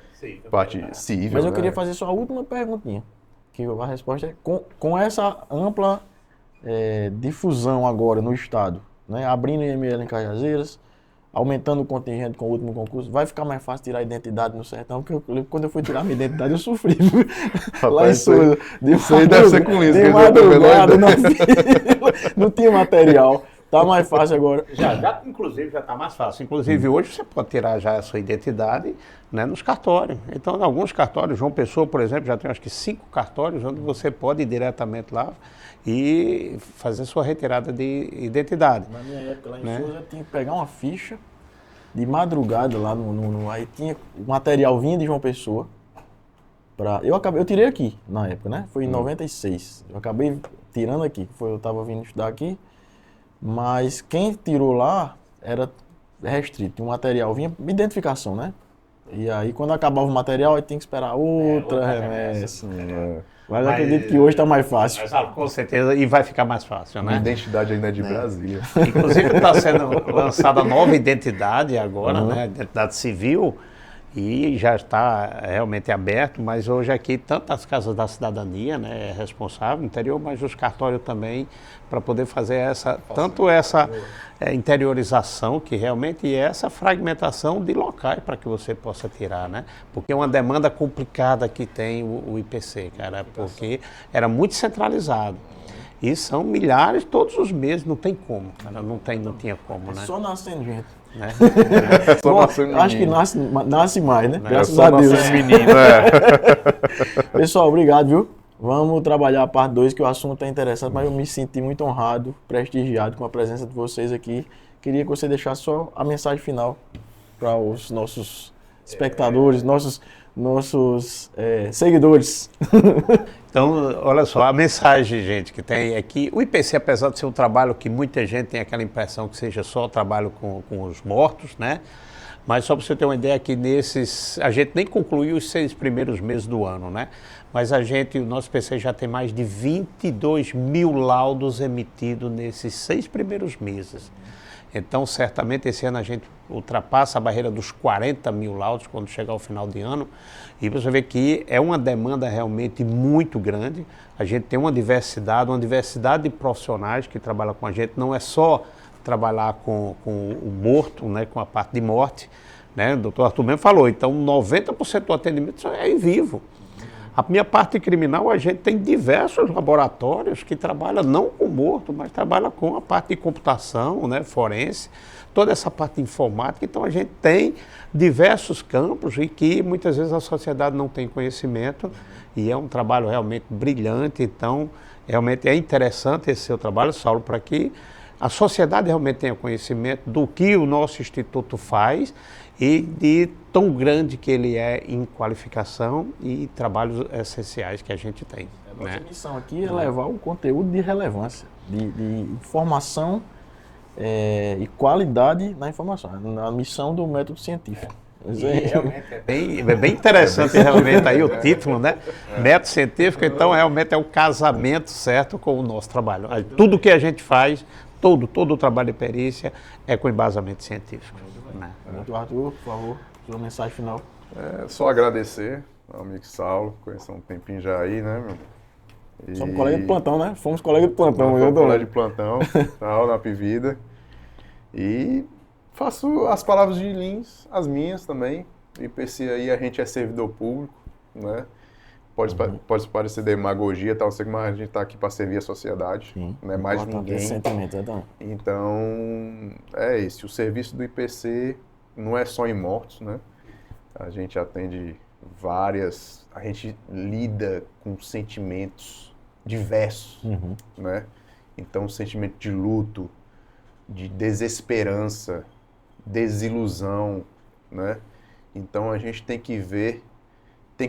parte civil. Mas eu né? queria fazer só a última perguntinha, que a resposta é com essa ampla difusão agora no estado, né, abrindo o IML em Cajazeiras, aumentando o contingente com o último concurso, vai ficar mais fácil tirar a identidade no sertão, porque eu lembro que quando eu fui tirar minha identidade eu sofri. Lá em Souza. Isso aí deve ser com isso. De madrugada, na fila, não tinha material. Tá mais fácil agora. Inclusive, já está mais fácil. Inclusive, hoje você pode tirar já a sua identidade, né, nos cartórios. Então, em alguns cartórios, João Pessoa, por exemplo, já tem acho que 5 cartórios onde você pode ir diretamente lá e fazer sua retirada de identidade. Na minha época lá em Souza, eu tinha que pegar uma ficha de madrugada lá aí tinha o material vinha de João Pessoa. Eu tirei aqui na época, né? Foi em 96. Eu acabei tirando aqui, eu estava vindo estudar aqui. Mas quem tirou lá era restrito. O material vinha identificação, né? E aí quando acabava o material, aí tem que esperar outra remessa. Mas eu acredito que hoje está mais fácil. Com certeza, e vai ficar mais fácil, né? Minha identidade ainda é de Brasília. Inclusive está sendo lançada a nova identidade agora, né? Identidade civil. E já está realmente aberto, mas hoje aqui tanto as casas da cidadania, né, é responsável, interior, mas os cartórios também, para poder fazer essa interiorização, que realmente é essa fragmentação de locais para que você possa tirar, né? Porque é uma demanda complicada que tem o IPC, cara, porque era muito centralizado. E são milhares todos os meses, não tem como, cara, não tinha como, né? Só nascendo gente. Né? Bom, acho que nasce mais, né? Graças a Deus. Pessoal, obrigado, viu? Vamos trabalhar a parte 2, que o assunto é interessante, mas eu me senti muito honrado, prestigiado com a presença de vocês aqui. Queria que você deixasse só a mensagem final para os nossos espectadores, nossos seguidores. Então, olha só, a mensagem, gente, que tem aqui, o IPC, apesar de ser um trabalho que muita gente tem aquela impressão que seja só trabalho com os mortos, né? Mas só para você ter uma ideia que a gente nem concluiu os 6 primeiros meses do ano, né? Mas o nosso IPC já tem mais de 22 mil laudos emitidos nesses 6 primeiros meses. Então, certamente, esse ano a gente ultrapassa a barreira dos 40 mil laudos quando chegar ao final de ano. E você vê que é uma demanda realmente muito grande. A gente tem uma diversidade de profissionais que trabalham com a gente. Não é só trabalhar com o morto, né, com a parte de morte. Né? O doutor Arthur mesmo falou, então 90% do atendimento é em vivo. A minha parte criminal, a gente tem diversos laboratórios que trabalham não com morto, mas trabalham com a parte de computação, né, forense, toda essa parte de informática. Então a gente tem diversos campos e que muitas vezes a sociedade não tem conhecimento e é um trabalho realmente brilhante. Então realmente é interessante esse seu trabalho, Saulo, para que a sociedade realmente tenha conhecimento do que o nosso instituto faz e de tão grande que ele é em qualificação e trabalhos essenciais que a gente tem. A nossa missão aqui é levar o conteúdo de relevância, de informação e qualidade na informação, a missão do método científico. Realmente é bem interessante realmente aí o título, né? Método científico, então realmente é o casamento certo com o nosso trabalho. Tudo que a gente faz, todo o trabalho de perícia é com embasamento científico. Né? Arthur, por favor, sua mensagem final. Só agradecer ao amigo Saulo, conhecer um tempinho já aí, né, meu? Somos colegas de plantão, né? Fomos colegas de plantão. Fomos colegas de plantão, tal, na Apivida. E faço as palavras de Lins, as minhas também. O IPC aí, a gente é servidor público, né? Pode parecer demagogia, tal, mas a gente está aqui para servir a sociedade, Sim, não é mais ninguém. Esse sentimento, então. Então, é esse. O serviço do IPC não é só em mortos, né? A gente atende a gente lida com sentimentos diversos, né? Então, sentimento de luto, de desesperança, desilusão, né? Então, a gente tem que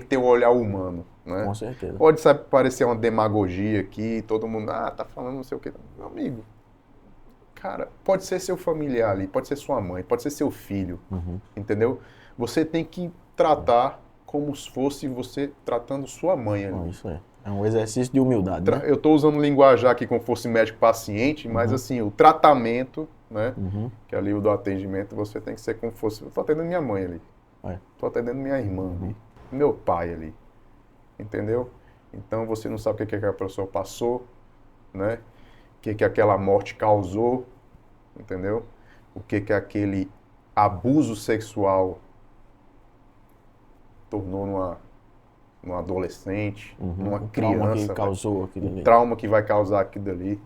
ter um olhar humano, né? Com certeza. Pode parecer uma demagogia aqui, todo mundo, tá falando não sei o quê. Meu amigo, cara, pode ser seu familiar ali, pode ser sua mãe, pode ser seu filho, entendeu? Você tem que tratar como se fosse você tratando sua mãe ali. Isso é. É um exercício de humildade, né? Eu estou usando linguajar aqui como fosse médico-paciente, mas assim, o tratamento, né? Que ali o do atendimento, você tem que ser como fosse... Eu estou atendendo minha mãe ali. Estou atendendo minha irmã ali. Meu pai ali. Entendeu? Então você não sabe o que a pessoa passou, né? O que aquela morte causou, entendeu? O que aquele abuso sexual tornou numa adolescente, numa criança. Trauma que causou aquilo ali. O trauma que vai causar aquilo ali,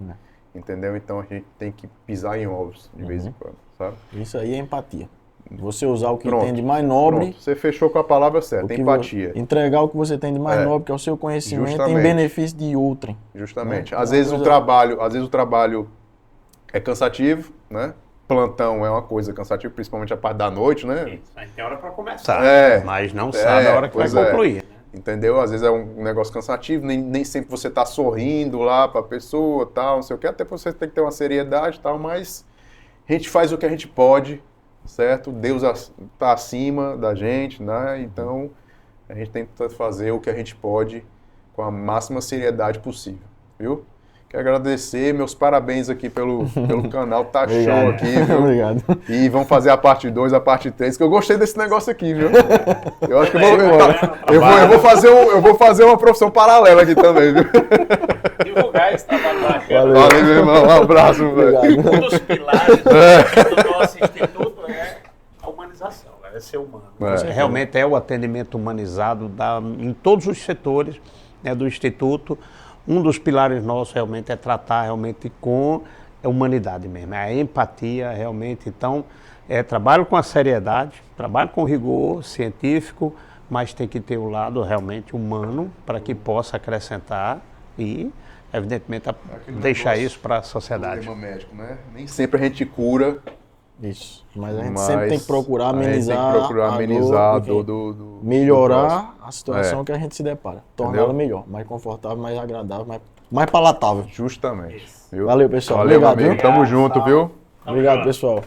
entendeu? Então a gente tem que pisar em ovos de vez em quando, sabe? Isso aí é empatia. Você usar o que Pronto, tem de mais nobre. Pronto. Você fechou com a palavra certa, empatia. Entregar o que você tem de mais nobre, que é o seu conhecimento, em benefício de outrem. Justamente. Né? Às vezes o trabalho é cansativo, né? Plantão é uma coisa cansativa, principalmente a parte da noite, né? Isso, a gente tem hora para começar, mas não sabe a hora que vai concluir. Né? Entendeu? Às vezes é um negócio cansativo, nem sempre você está sorrindo lá para a pessoa, tal, não sei o quê, até você tem que ter uma seriedade, tal, mas a gente faz o que a gente pode, certo? Deus está acima da gente, né? Então a gente tenta fazer o que a gente pode com a máxima seriedade possível, viu? Quero agradecer, meus parabéns aqui pelo canal, tá show aqui, viu? Obrigado. E vamos fazer a parte 2, a parte 3, que eu gostei desse negócio aqui, viu? Eu acho que eu vou fazer uma profissão paralela aqui também, viu? Divulgar esse trabalho bacana. Valeu, meu irmão, um abraço. Um dos pilares do nosso instituto é a humanização, é ser humano. Realmente é o atendimento humanizado em todos os setores, né, do instituto. Um dos pilares nossos realmente é tratar realmente com a humanidade mesmo, a empatia realmente. Então, trabalho com a seriedade, trabalho com rigor científico, mas tem que ter o lado realmente humano para que possa acrescentar e, evidentemente, deixar isso para a sociedade. Médico, né? Nem sempre a gente cura. Isso, mas a gente sempre tem que procurar amenizar a dor do melhorar a situação que a gente se depara. Torná-la melhor, mais confortável, mais agradável, mais palatável. Justamente. Viu? Valeu, pessoal. Valeu, obrigado, amigo. viu? Tamo junto, viu? Obrigado, pessoal.